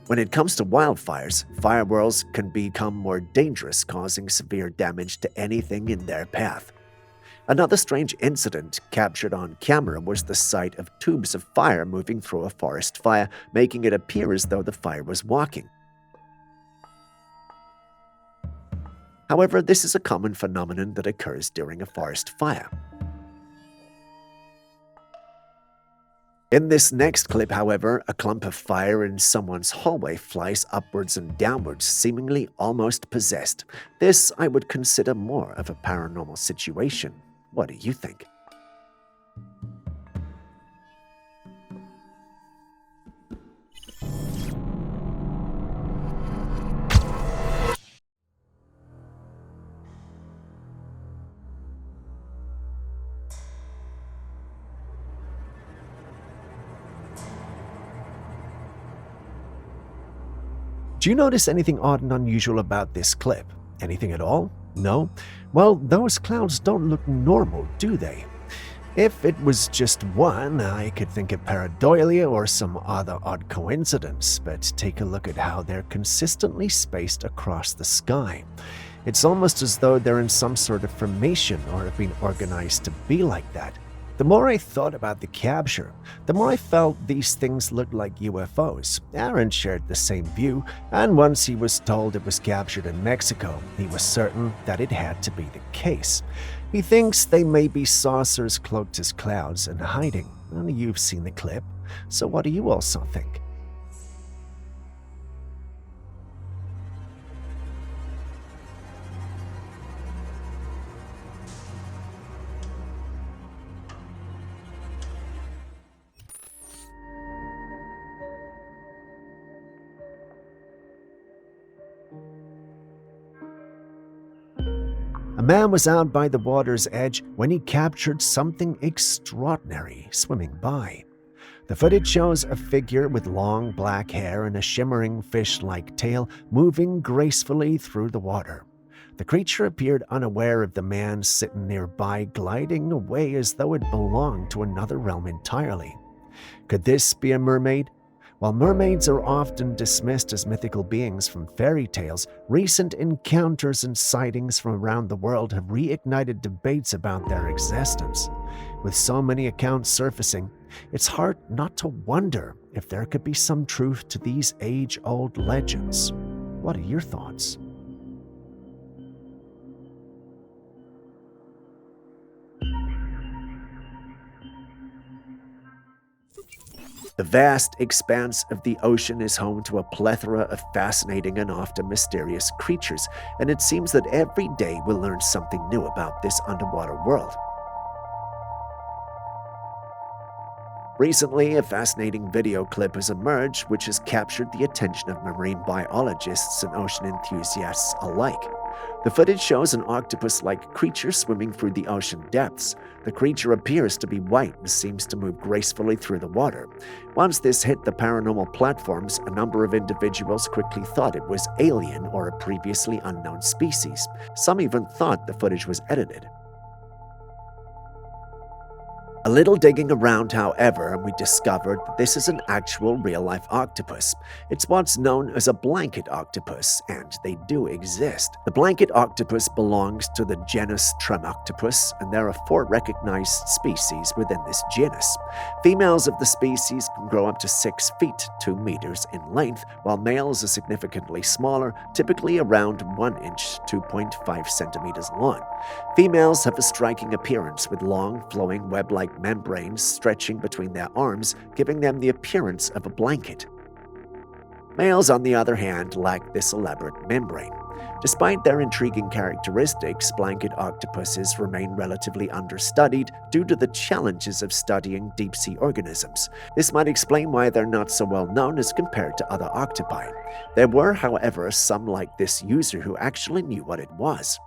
When it comes to wildfires, fire whirls can become more dangerous, causing severe damage to anything in their path. Another strange incident captured on camera was the sight of tubes of fire moving through a forest fire, making it appear as though the fire was walking. However, this is a common phenomenon that occurs during a forest fire. In this next clip, however, a clump of fire in someone's hallway flies upwards and downwards, seemingly almost possessed. This I would consider more of a paranormal situation. What do you think? Do you notice anything odd and unusual about this clip? Anything at all? No? Well, those clouds don't look normal, do they? If it was just one, I could think of pareidolia or some other odd coincidence, but take a look at how they're consistently spaced across the sky. It's almost as though they're in some sort of formation or have been organized to be like that. The more I thought about the capture, the more I felt these things looked like UFOs. Aaron shared the same view, and once he was told it was captured in Mexico, he was certain that it had to be the case. He thinks they may be saucers cloaked as clouds and hiding. Well, you've seen the clip, so what do you also think? A man was out by the water's edge when he captured something extraordinary swimming by. The footage shows a figure with long black hair and a shimmering fish-like tail moving gracefully through the water. The creature appeared unaware of the man sitting nearby, gliding away as though it belonged to another realm entirely. Could this be a mermaid? While mermaids are often dismissed as mythical beings from fairy tales, recent encounters and sightings from around the world have reignited debates about their existence. With so many accounts surfacing, it's hard not to wonder if there could be some truth to these age-old legends. What are your thoughts? The vast expanse of the ocean is home to a plethora of fascinating and often mysterious creatures, and it seems that every day we'll learn something new about this underwater world. Recently, a fascinating video clip has emerged which has captured the attention of marine biologists and ocean enthusiasts alike. The footage shows an octopus-like creature swimming through the ocean depths. The creature appears to be white and seems to move gracefully through the water. Once this hit the paranormal platforms, a number of individuals quickly thought it was alien or a previously unknown species. Some even thought the footage was edited. A little digging around, however, and we discovered that this is an actual real-life octopus. It's what's known as a blanket octopus, and they do exist. The blanket octopus belongs to the genus Tremoctopus, and there are 4 recognized species within this genus. Females of the species can grow up to 6 feet, 2 meters in length, while males are significantly smaller, typically around 1 inch, 2.5 centimeters long. Females have a striking appearance with long, flowing web-like membranes stretching between their arms, giving them the appearance of a blanket. Males, on the other hand, lack this elaborate membrane. Despite their intriguing characteristics, blanket octopuses remain relatively understudied due to the challenges of studying deep-sea organisms. This might explain why they're not so well known as compared to other octopi. There were, however, some like this user who actually knew what it was.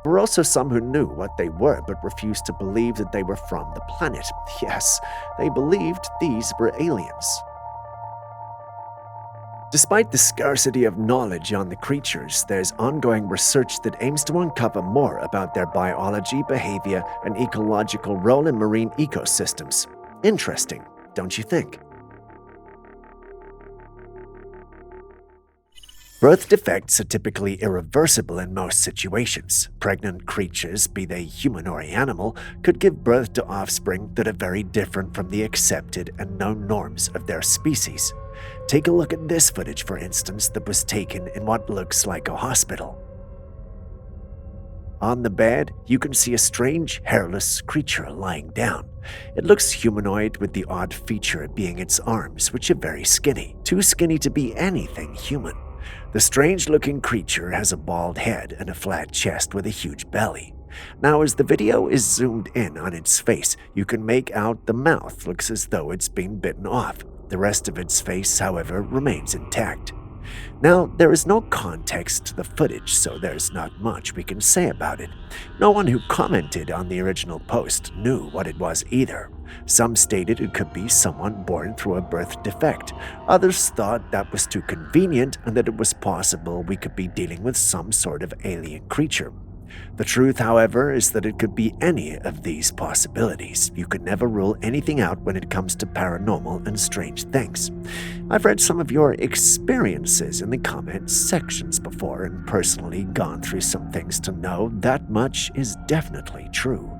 There were also some who knew what they were but refused to believe that they were from the planet. Yes, they believed these were aliens. Despite the scarcity of knowledge on the creatures, there's ongoing research that aims to uncover more about their biology, behavior, and ecological role in marine ecosystems. Interesting, don't you think? Birth defects are typically irreversible in most situations. Pregnant creatures, be they human or animal, could give birth to offspring that are very different from the accepted and known norms of their species. Take a look at this footage, for instance, that was taken in what looks like a hospital. On the bed, you can see a strange, hairless creature lying down. It looks humanoid, with the odd feature being its arms, which are very skinny. Too skinny to be anything human. The strange-looking creature has a bald head and a flat chest with a huge belly. Now, as the video is zoomed in on its face, you can make out the mouth looks as though it's been bitten off. The rest of its face, however, remains intact. Now, there is no context to the footage, so there's not much we can say about it. No one who commented on the original post knew what it was either. Some stated it could be someone born through a birth defect. Others thought that was too convenient and that it was possible we could be dealing with some sort of alien creature. The truth, however, is that it could be any of these possibilities. You could never rule anything out when it comes to paranormal and strange things. I've read some of your experiences in the comments sections before and personally gone through some things to know that much is definitely true.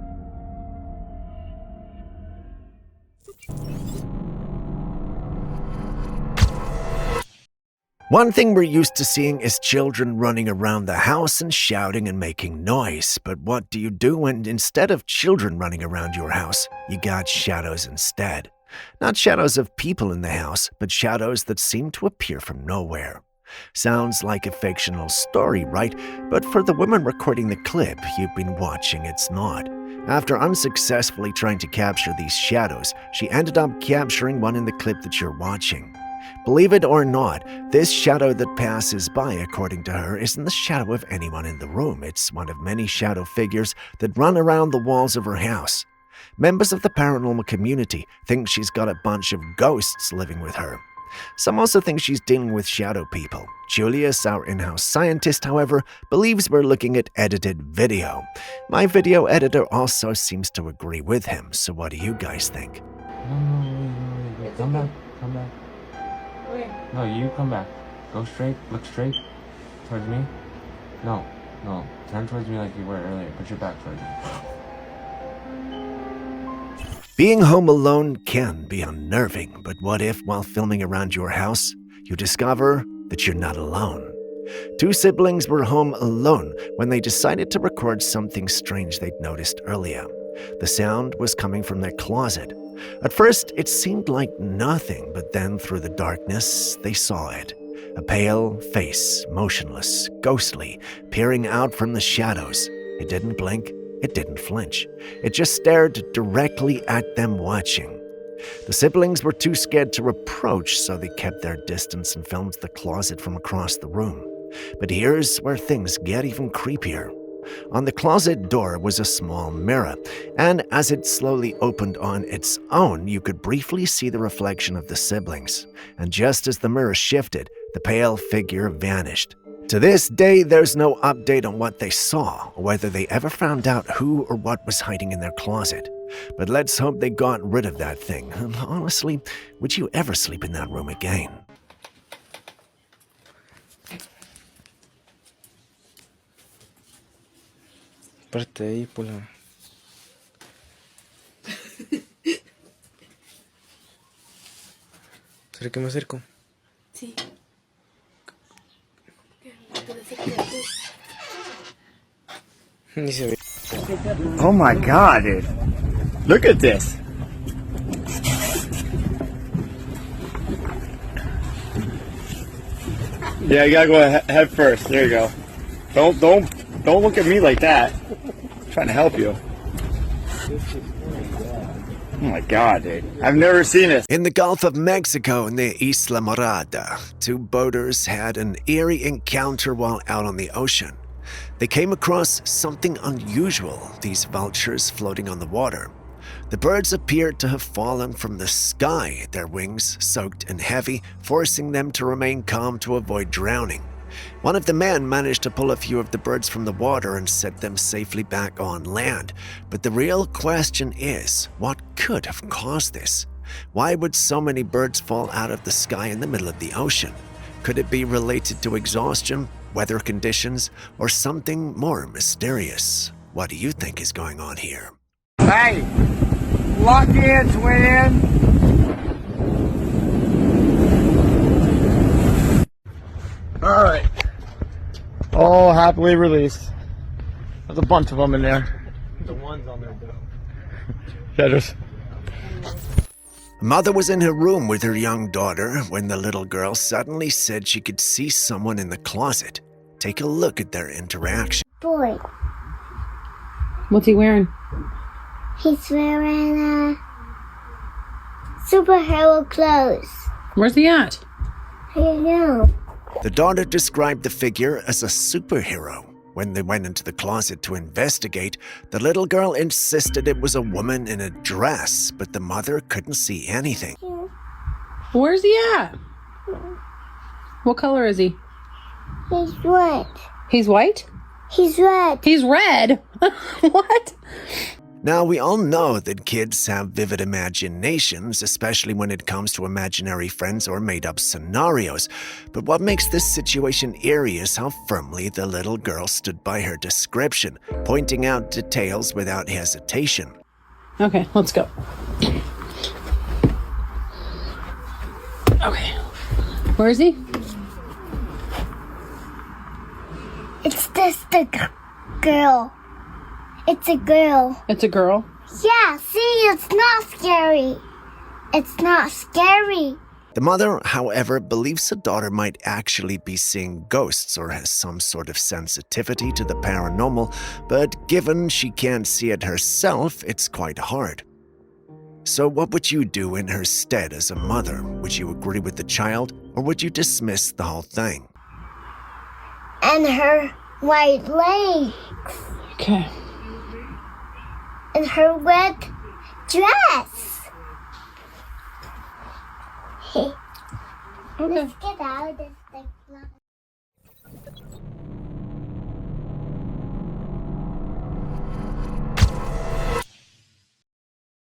One thing we're used to seeing is children running around the house and shouting and making noise. But what do you do when instead of children running around your house, you got shadows instead? Not shadows of people in the house, but shadows that seem to appear from nowhere. Sounds like a fictional story, right? But for the woman recording the clip you've been watching, it's not. After unsuccessfully trying to capture these shadows, she ended up capturing one in the clip that you're watching. Believe it or not, this shadow that passes by, according to her, isn't the shadow of anyone in the room. It's one of many shadow figures that run around the walls of her house. Members of the paranormal community think she's got a bunch of ghosts living with her. Some also think she's dealing with shadow people. Julius, our in-house scientist, however, believes we're looking at edited video. My video editor also seems to agree with him, so what do you guys think? Wait. Come back. No, you come back. Go straight. Look straight towards me. No. Turn towards me like you were earlier. Put your back towards me. Being home alone can be unnerving, but what if, while filming around your house, you discover that you're not alone? Two siblings were home alone when they decided to record something strange they'd noticed earlier. The sound was coming from their closet. At first, it seemed like nothing, but then through the darkness, they saw it. A pale face, motionless, ghostly, peering out from the shadows. It didn't blink. It didn't flinch. It just stared directly at them watching. The siblings were too scared to approach, so they kept their distance and filmed the closet from across the room. But here's where things get even creepier. On the closet door was a small mirror, and as it slowly opened on its own, you could briefly see the reflection of the siblings. And just as the mirror shifted, the pale figure vanished. To this day, there's no update on what they saw, or whether they ever found out who or what was hiding in their closet. But let's hope they got rid of that thing. Honestly, would you ever sleep in that room again? Parte ahí por la... ¿Será que me acerco? Sí. Ni se ve. Oh my god, dude. Look at this. Yeah, you gotta go head first. There you go. Don't look at me like that. I'm trying to help you. Oh my god, dude. I've never seen this. In the Gulf of Mexico near Isla Morada, two boaters had an eerie encounter while out on the ocean. They came across something unusual, these vultures floating on the water. The birds appeared to have fallen from the sky, their wings soaked and heavy, forcing them to remain calm to avoid drowning. One of the men managed to pull a few of the birds from the water and set them safely back on land. But the real question is, what could have caused this? Why would so many birds fall out of the sky in the middle of the ocean? Could it be related to exhaustion, weather conditions, or something more mysterious? What do you think is going on here? Hey! Lock in, twin! Alright. Oh, happily released. There's a bunch of them in there. The ones on there, though. Yeah, just... A mother was in her room with her young daughter when the little girl suddenly said she could see someone in the closet. Take a look at their interaction. Boy, What's he wearing? he's wearing superhero clothes. Where's he at? I don't know. The daughter described the figure as a superhero. When they went into the closet to investigate, the little girl insisted it was a woman in a dress, but the mother couldn't see anything. Where's he at? What color is he? He's red. He's white? He's red. He's red? What? Now, we all know that kids have vivid imaginations, especially when it comes to imaginary friends or made-up scenarios. But what makes this situation eerie is how firmly the little girl stood by her description, pointing out details without hesitation. Okay, let's go. Okay. Where is he? It's just a girl. It's a girl. It's a girl? Yeah, see, it's not scary. It's not scary. The mother, however, believes her daughter might actually be seeing ghosts or has some sort of sensitivity to the paranormal, but given she can't see it herself, it's quite hard. So what would you do in her stead as a mother? Would you agree with the child, or would you dismiss the whole thing? And her white legs. Okay. And her red dress. Okay. Let's get out of this thing.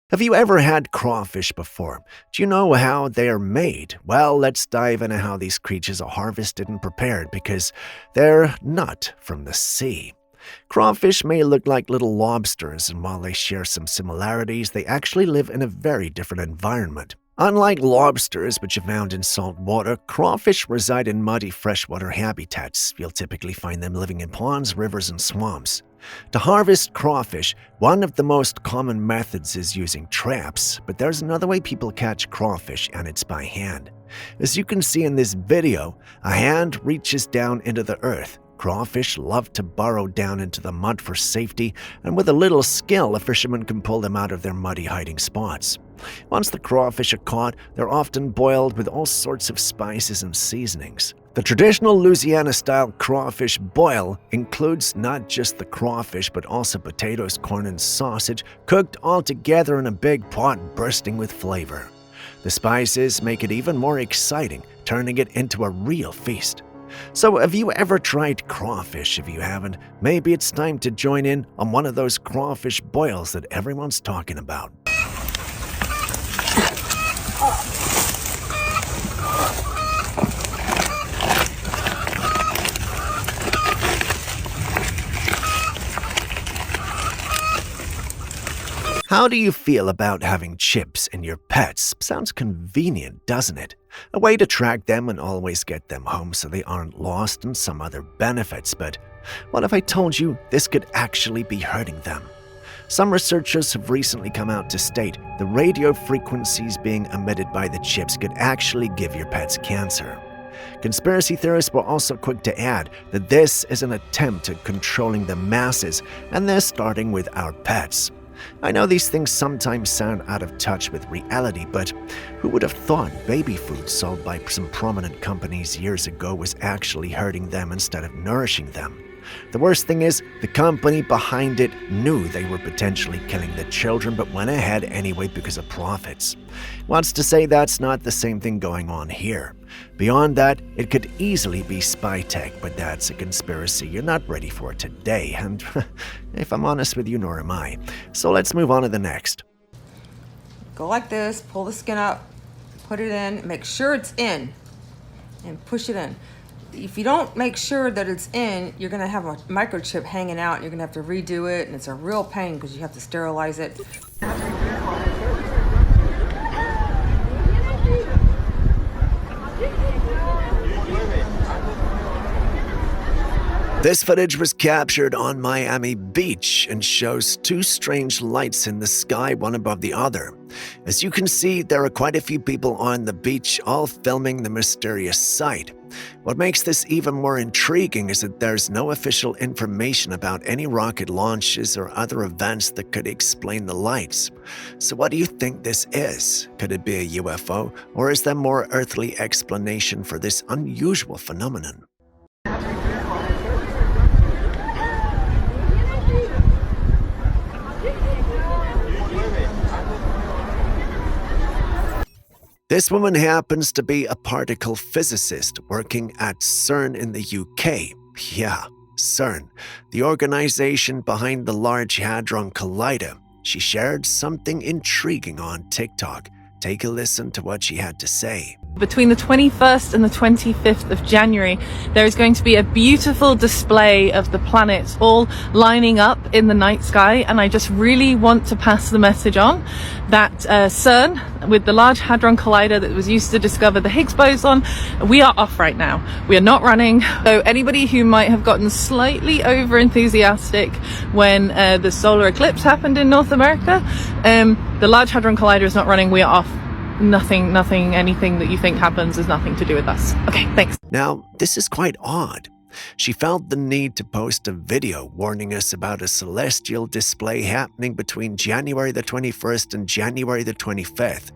Have you ever had crawfish before? Do you know how they are made? Well, let's dive into how these creatures are harvested and prepared, because they're not from the sea. Crawfish may look like little lobsters, and while they share some similarities, they actually live in a very different environment. Unlike lobsters, which are found in salt water, crawfish reside in muddy freshwater habitats. You'll typically find them living in ponds, rivers, and swamps. To harvest crawfish, one of the most common methods is using traps, but there's another way people catch crawfish, and it's by hand. As you can see in this video, a hand reaches down into the earth. Crawfish love to burrow down into the mud for safety, and with a little skill, a fisherman can pull them out of their muddy hiding spots. Once the crawfish are caught, they're often boiled with all sorts of spices and seasonings. The traditional Louisiana-style crawfish boil includes not just the crawfish, but also potatoes, corn, and sausage, cooked all together in a big pot bursting with flavor. The spices make it even more exciting, turning it into a real feast. So have you ever tried crawfish? If you haven't, maybe it's time to join in on one of those crawfish boils that everyone's talking about. How do you feel about having chips in your pets? Sounds convenient, doesn't it? A way to track them and always get them home so they aren't lost, and some other benefits. But what if I told you this could actually be hurting them? Some researchers have recently come out to state the radio frequencies being emitted by the chips could actually give your pets cancer. Conspiracy theorists were also quick to add that this is an attempt at controlling the masses, and they're starting with our pets. I know these things sometimes sound out of touch with reality, but who would have thought baby food sold by some prominent companies years ago was actually hurting them instead of nourishing them? The worst thing is, the company behind it knew they were potentially killing the children, but went ahead anyway because of profits. What's to say that's not the same thing going on here? Beyond that, it could easily be spy tech, but that's a conspiracy you're not ready for today, and if I'm honest with you, nor am I. So let's move on to the next. Go like this, pull the skin up, put it in, make sure it's in, and push it in. If you don't make sure that it's in, you're gonna have a microchip hanging out, and you're gonna have to redo it, and it's a real pain because you have to sterilize it. This footage was captured on Miami Beach and shows two strange lights in the sky, one above the other. As you can see, there are quite a few people on the beach, all filming the mysterious sight. What makes this even more intriguing is that there's no official information about any rocket launches or other events that could explain the lights. So what do you think this is? Could it be a UFO, or is there more earthly explanation for this unusual phenomenon? This woman happens to be a particle physicist working at CERN in the UK. Yeah, CERN, the organization behind the Large Hadron Collider. She shared something intriguing on TikTok. Take a listen to what she had to say. Between the 21st and the 25th of January, there is going to be a beautiful display of the planets all lining up in the night sky. And I just really want to pass the message on that CERN, with the Large Hadron Collider that was used to discover the Higgs boson, we are off right now. We are not running. So anybody who might have gotten slightly over enthusiastic when the solar eclipse happened in North America, the Large Hadron Collider is not running. We are off. Nothing, anything that you think happens has nothing to do with us. Okay, thanks. Now, this is quite odd. She felt the need to post a video warning us about a celestial display happening between January the 21st and January the 25th.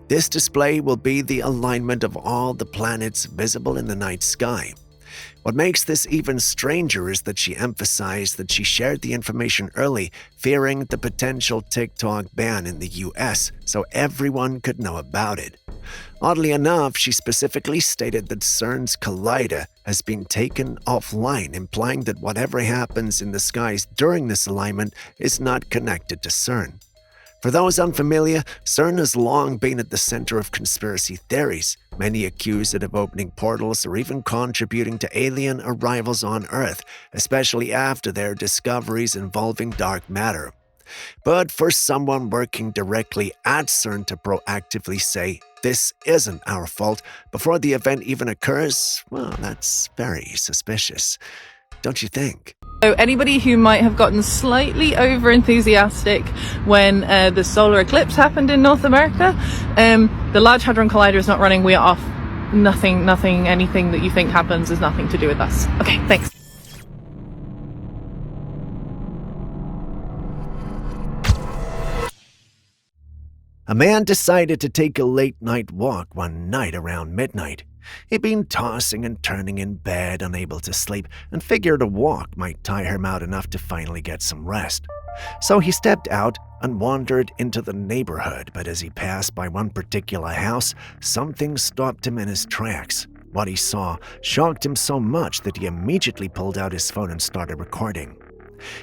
This display will be the alignment of all the planets visible in the night sky. What makes this even stranger is that she emphasized that she shared the information early, fearing the potential TikTok ban in the US, so everyone could know about it. Oddly enough, she specifically stated that CERN's Collider has been taken offline, implying that whatever happens in the skies during this alignment is not connected to CERN. For those unfamiliar, CERN has long been at the center of conspiracy theories. Many accuse it of opening portals or even contributing to alien arrivals on Earth, especially after their discoveries involving dark matter. But for someone working directly at CERN to proactively say, "This isn't our fault," before the event even occurs, well, that's very suspicious. Don't you think? So anybody who might have gotten slightly over enthusiastic when the solar eclipse happened in North America, the Large Hadron Collider is not running. We are off. Nothing, anything that you think happens has nothing to do with us. Okay, thanks. A man decided to take a late-night walk one night around midnight. He'd been tossing and turning in bed, unable to sleep, and figured a walk might tire him out enough to finally get some rest. So he stepped out and wandered into the neighborhood, but as he passed by one particular house, something stopped him in his tracks. What he saw shocked him so much that he immediately pulled out his phone and started recording.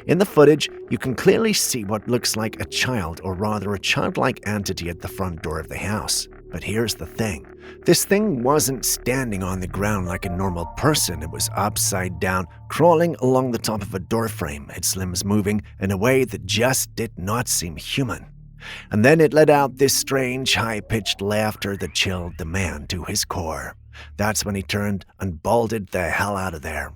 In the footage, you can clearly see what looks like a child, or rather a childlike entity at the front door of the house. But here's the thing. This thing wasn't standing on the ground like a normal person. It was upside down, crawling along the top of a doorframe, its limbs moving in a way that just did not seem human. And then it let out this strange, high-pitched laughter that chilled the man to his core. That's when he turned and bolted the hell out of there.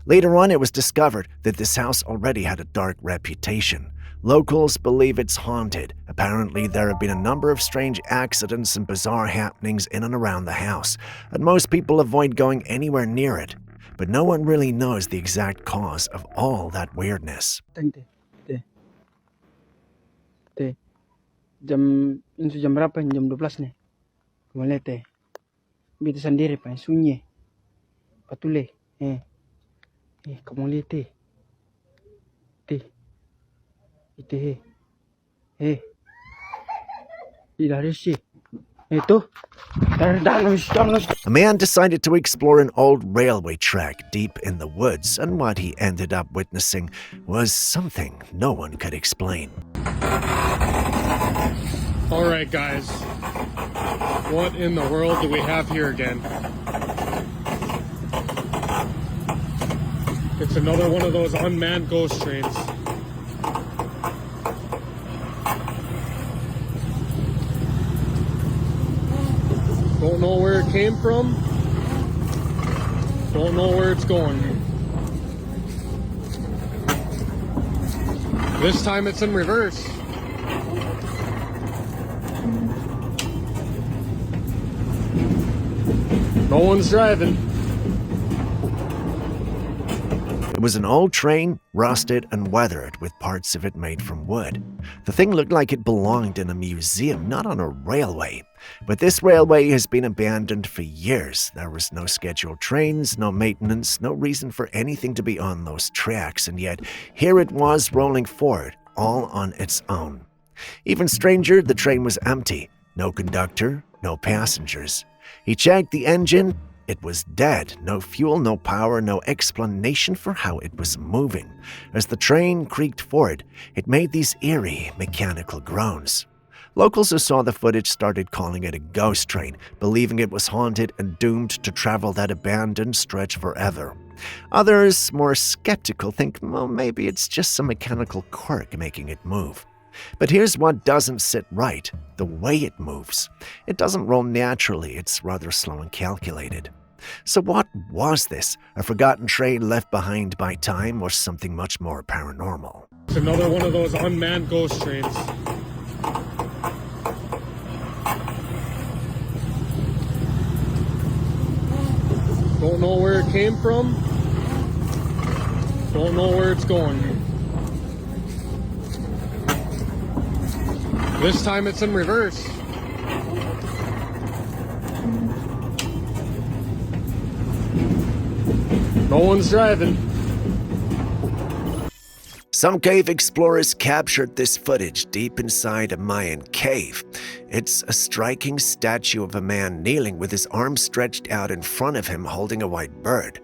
Later on, it was discovered that this house already had a dark reputation. Locals believe it's haunted. Apparently, there have been a number of strange accidents and bizarre happenings in and around the house, and most people avoid going anywhere near it. But no one really knows the exact cause of all that weirdness. Jam berapa? Jam 12 nih. Kemana teh? Bita sendiri pa, sunyi. Patule. Kamu lihat teh. Teh. A man decided to explore an old railway track deep in the woods, and what he ended up witnessing was something no one could explain. All right, guys. What in the world do we have here again? It's another one of those unmanned ghost trains. Don't know where it came from. Don't know where it's going. This time it's in reverse. No one's driving. It was an old train, rusted and weathered, with parts of it made from wood. The thing looked like it belonged in a museum, not on a railway. But this railway has been abandoned for years. There was no scheduled trains, no maintenance, no reason for anything to be on those tracks, and yet here it was rolling forward, all on its own. Even stranger, the train was empty. No conductor, no passengers. He checked the engine. It was dead. No fuel, no power, no explanation for how it was moving. As the train creaked forward, it made these eerie, mechanical groans. Locals who saw the footage started calling it a ghost train, believing it was haunted and doomed to travel that abandoned stretch forever. Others, more skeptical, think, well, maybe it's just some mechanical quirk making it move. But here's what doesn't sit right: the way it moves. It doesn't roll naturally, it's rather slow and calculated. So what was this? A forgotten train left behind by time, or something much more paranormal? It's another one of those unmanned ghost trains. Don't know where it came from. Don't know where it's going. This time it's in reverse. No one's driving. Some cave explorers captured this footage deep inside a Mayan cave. It's a striking statue of a man kneeling with his arms stretched out in front of him holding a white bird.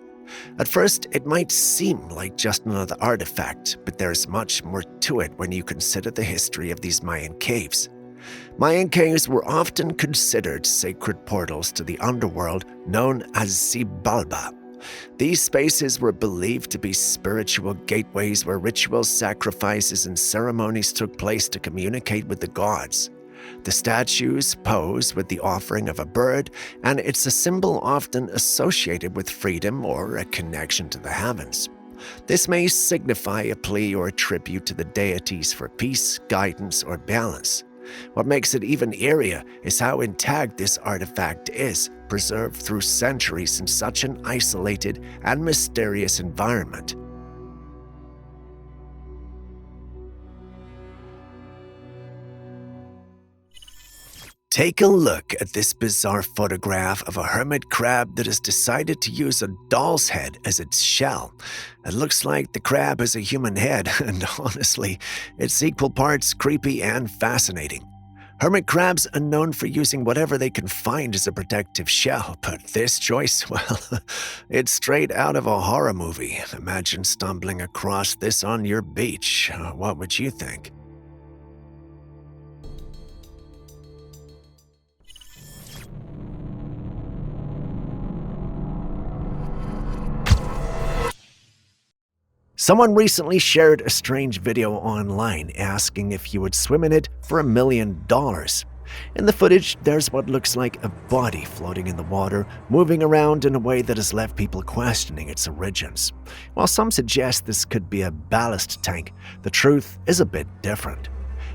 At first, it might seem like just another artifact, but there's much more to it when you consider the history of these Mayan caves. Mayan caves were often considered sacred portals to the underworld known as Xibalba. These spaces were believed to be spiritual gateways where rituals, sacrifices, and ceremonies took place to communicate with the gods. The statues pose with the offering of a bird, and it's a symbol often associated with freedom or a connection to the heavens. This may signify a plea or a tribute to the deities for peace, guidance, or balance. What makes it even eerier is how intact this artifact is, preserved through centuries in such an isolated and mysterious environment. Take a look at this bizarre photograph of a hermit crab that has decided to use a doll's head as its shell. It looks like the crab has a human head, and honestly, it's equal parts creepy and fascinating. Hermit crabs are known for using whatever they can find as a protective shell, but this choice, well, it's straight out of a horror movie. Imagine stumbling across this on your beach. What would you think? Someone recently shared a strange video online asking if you would swim in it for $1 million. In the footage, there's what looks like a body floating in the water, moving around in a way that has left people questioning its origins. While some suggest this could be a ballast tank, the truth is a bit different.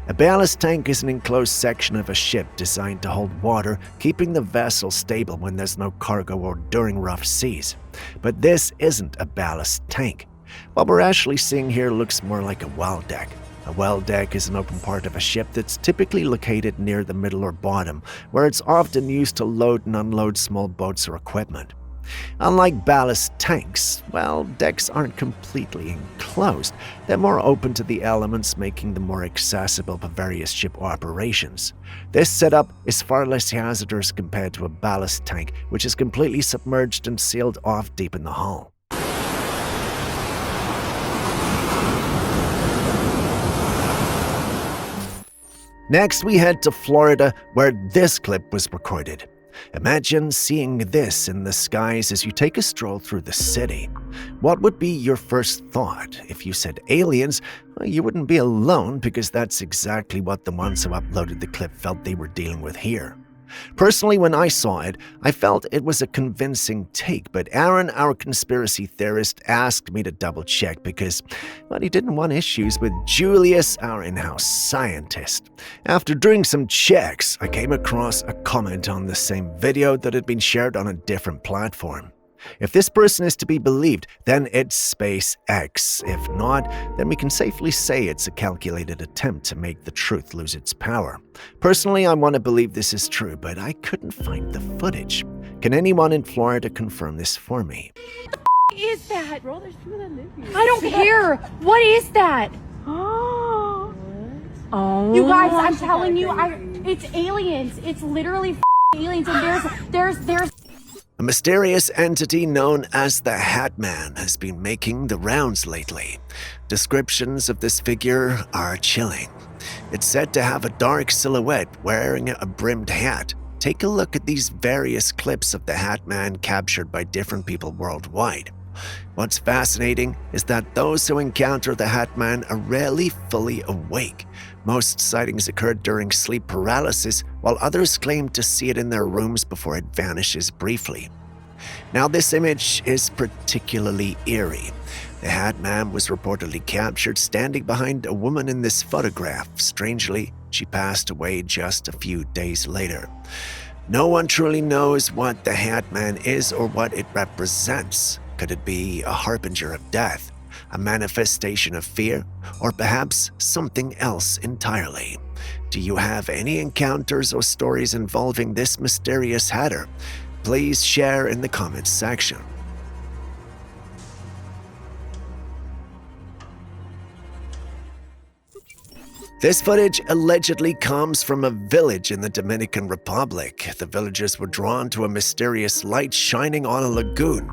A ballast tank is an enclosed section of a ship designed to hold water, keeping the vessel stable when there's no cargo or during rough seas. But this isn't a ballast tank. What we're actually seeing here looks more like a well deck. A well deck is an open part of a ship that's typically located near the middle or bottom, where it's often used to load and unload small boats or equipment. Unlike ballast tanks, well, decks aren't completely enclosed. They're more open to the elements, making them more accessible for various ship operations. This setup is far less hazardous compared to a ballast tank, which is completely submerged and sealed off deep in the hull. Next, we head to Florida, where this clip was recorded. Imagine seeing this in the skies as you take a stroll through the city. What would be your first thought? If you said aliens, well, you wouldn't be alone, because that's exactly what the ones who uploaded the clip felt they were dealing with here. Personally, when I saw it, I felt it was a convincing take, but Aaron, our conspiracy theorist, asked me to double-check because, well, he didn't want issues with Julius, our in-house scientist. After doing some checks, I came across a comment on the same video that had been shared on a different platform. If this person is to be believed, then it's SpaceX. If not, then we can safely say it's a calculated attempt to make the truth lose its power. Personally, I want to believe this is true, but I couldn't find the footage. Can anyone in Florida confirm this for me? What is that? Bro, there's people that live here. I don't care. What is that? Oh, you guys, I'm telling you, it's aliens. It's literally aliens, and there's A mysterious entity known as the Hat Man has been making the rounds lately. Descriptions of this figure are chilling. It's said to have a dark silhouette wearing a brimmed hat. Take a look at these various clips of the Hat Man captured by different people worldwide. What's fascinating is that those who encounter the Hat Man are rarely fully awake. Most sightings occurred during sleep paralysis, while others claim to see it in their rooms before it vanishes briefly. Now, this image is particularly eerie. The Hat Man was reportedly captured standing behind a woman in this photograph. Strangely, she passed away just a few days later. No one truly knows what the Hat Man is or what it represents. Could it be a harbinger of death, a manifestation of fear, or perhaps something else entirely? Do you have any encounters or stories involving this mysterious hatter? Please share in the comments section. This footage allegedly comes from a village in the Dominican Republic. The villagers were drawn to a mysterious light shining on a lagoon.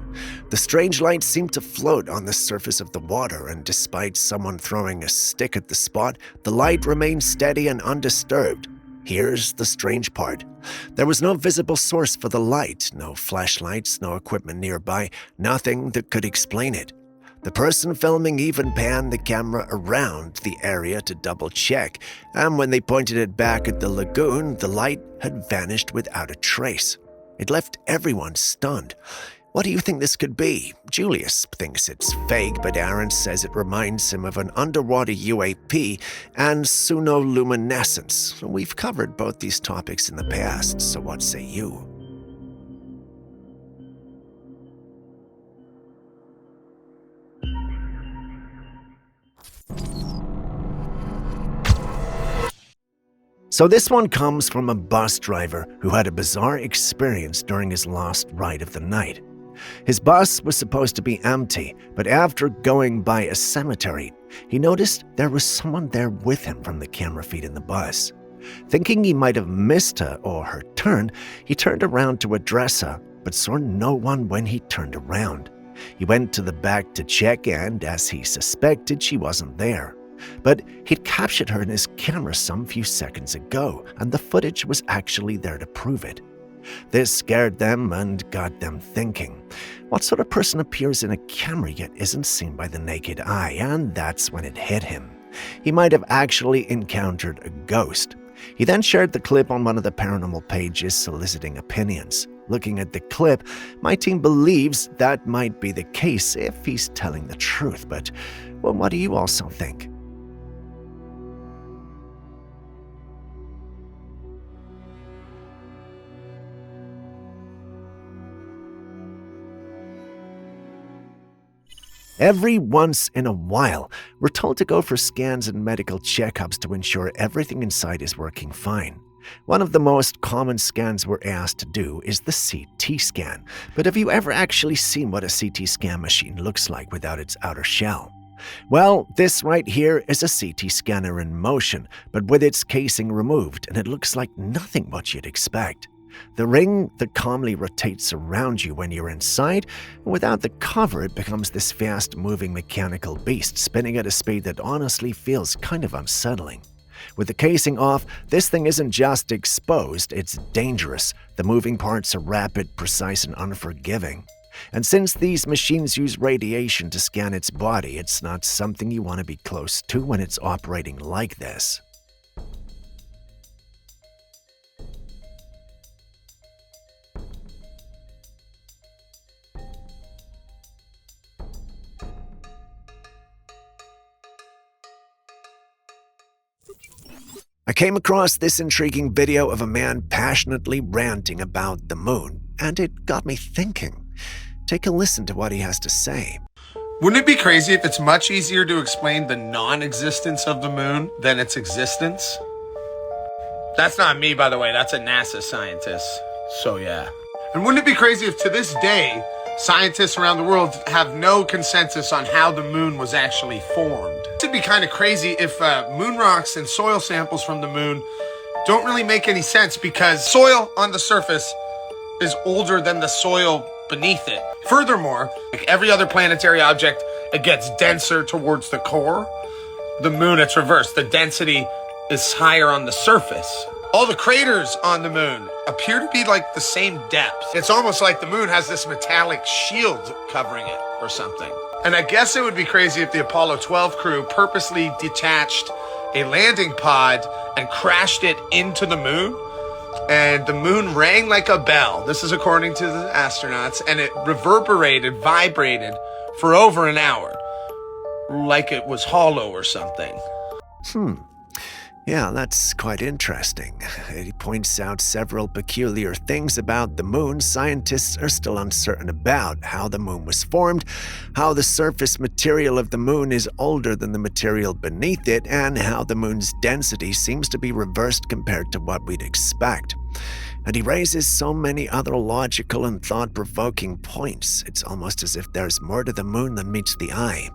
The strange light seemed to float on the surface of the water, and despite someone throwing a stick at the spot, the light remained steady and undisturbed. Here's the strange part. There was no visible source for the light, no flashlights, no equipment nearby, nothing that could explain it. The person filming even panned the camera around the area to double-check, and when they pointed it back at the lagoon, the light had vanished without a trace. It left everyone stunned. What do you think this could be? Julius thinks it's fake, but Aaron says it reminds him of an underwater UAP and sonoluminescence. We've covered both these topics in the past, so what say you? So this one comes from a bus driver who had a bizarre experience during his last ride of the night. His bus was supposed to be empty, but after going by a cemetery, he noticed there was someone there with him from the camera feed in the bus. Thinking he might have missed her or her turn, he turned around to address her, but saw no one when he turned around. He went to the back to check, and as he suspected, she wasn't there. But he'd captured her in his camera some few seconds ago, and the footage was actually there to prove it. This scared them and got them thinking, what sort of person appears in a camera yet isn't seen by the naked eye? And that's when it hit him. He might have actually encountered a ghost. He then shared the clip on one of the paranormal pages soliciting opinions. Looking at the clip, my team believes that might be the case if he's telling the truth, but well, what do you also think? Every once in a while, we're told to go for scans and medical checkups to ensure everything inside is working fine. One of the most common scans we're asked to do is the CT scan. But have you ever actually seen what a CT scan machine looks like without its outer shell? Well, this right here is a CT scanner in motion, but with its casing removed, and it looks like nothing what you'd expect. The ring that calmly rotates around you when you're inside, without the cover, it becomes this fast-moving mechanical beast, spinning at a speed that honestly feels kind of unsettling. With the casing off, this thing isn't just exposed, it's dangerous. The moving parts are rapid, precise, and unforgiving. And since these machines use radiation to scan its body, it's not something you want to be close to when it's operating like this. I came across this intriguing video of a man passionately ranting about the moon, and it got me thinking. Take a listen to what he has to say. Wouldn't it be crazy if it's much easier to explain the non-existence of the moon than its existence? That's not me, by the way. That's a NASA scientist. So yeah. And wouldn't it be crazy if to this day, scientists around the world have no consensus on how the moon was actually formed? It'd be kind of crazy if moon rocks and soil samples from the moon don't really make any sense because soil on the surface is older than the soil beneath it. Furthermore, like every other planetary object, it gets denser towards the core. The moon, it's reversed. The density is higher on the surface. All the craters on the moon appear to be like the same depth. It's almost like the moon has this metallic shield covering it or something. And I guess it would be crazy if the Apollo 12 crew purposely detached a landing pod and crashed it into the moon. And the moon rang like a bell. This is according to the astronauts. And it reverberated, vibrated for over an hour. Like it was hollow or something. Yeah, that's quite interesting. He points out several peculiar things about the moon scientists are still uncertain about: how the moon was formed, how the surface material of the moon is older than the material beneath it, and how the moon's density seems to be reversed compared to what we'd expect. And he raises so many other logical and thought-provoking points. It's almost as if there's more to the moon than meets the eye.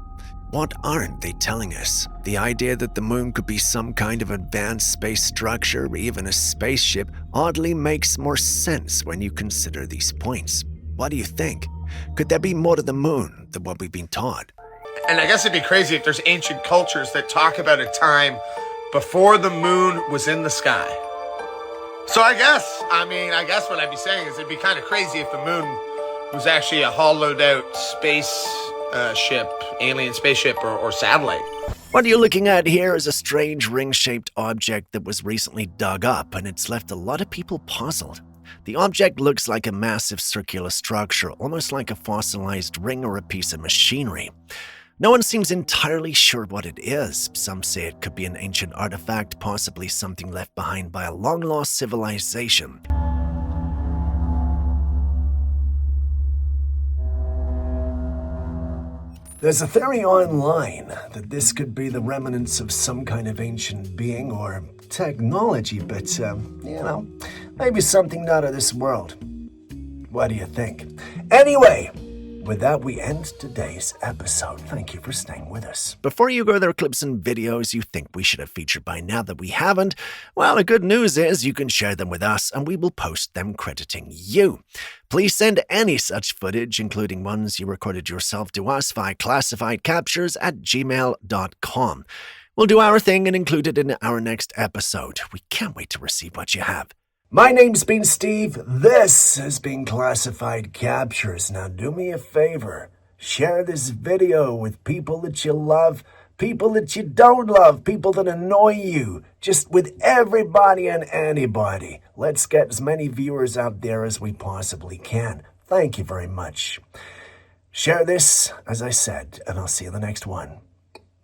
What aren't they telling us? The idea that the moon could be some kind of advanced space structure or even a spaceship oddly makes more sense when you consider these points. What do you think? Could there be more to the moon than what we've been taught? And I guess it'd be crazy if there's ancient cultures that talk about a time before the moon was in the sky. So I guess what I'd be saying is it'd be kind of crazy if the moon was actually a hollowed out space ship, alien spaceship or satellite. What you're looking at here is a strange ring-shaped object that was recently dug up, and it's left a lot of people puzzled. The object looks like a massive circular structure, almost like a fossilized ring or a piece of machinery. No one seems entirely sure what it is. Some say it could be an ancient artifact, possibly something left behind by a long-lost civilization. There's a theory online that this could be the remnants of some kind of ancient being or technology, but, maybe something not of this world. What do you think? Anyway, with that, we end today's episode. Thank you for staying with us. Before you go, there are clips and videos you think we should have featured by now that we haven't. Well, the good news is you can share them with us and we will post them crediting you. Please send any such footage, including ones you recorded yourself, to us via classifiedcaptures@gmail.com. We'll do our thing and include it in our next episode. We can't wait to receive what you have. My name's been Steve. This has been Classified Captures. Now do me a favor. Share this video with people that you love, people that you don't love, people that annoy you. Just with everybody and anybody. Let's get as many viewers out there as we possibly can. Thank you very much. Share this, as I said, and I'll see you in the next one.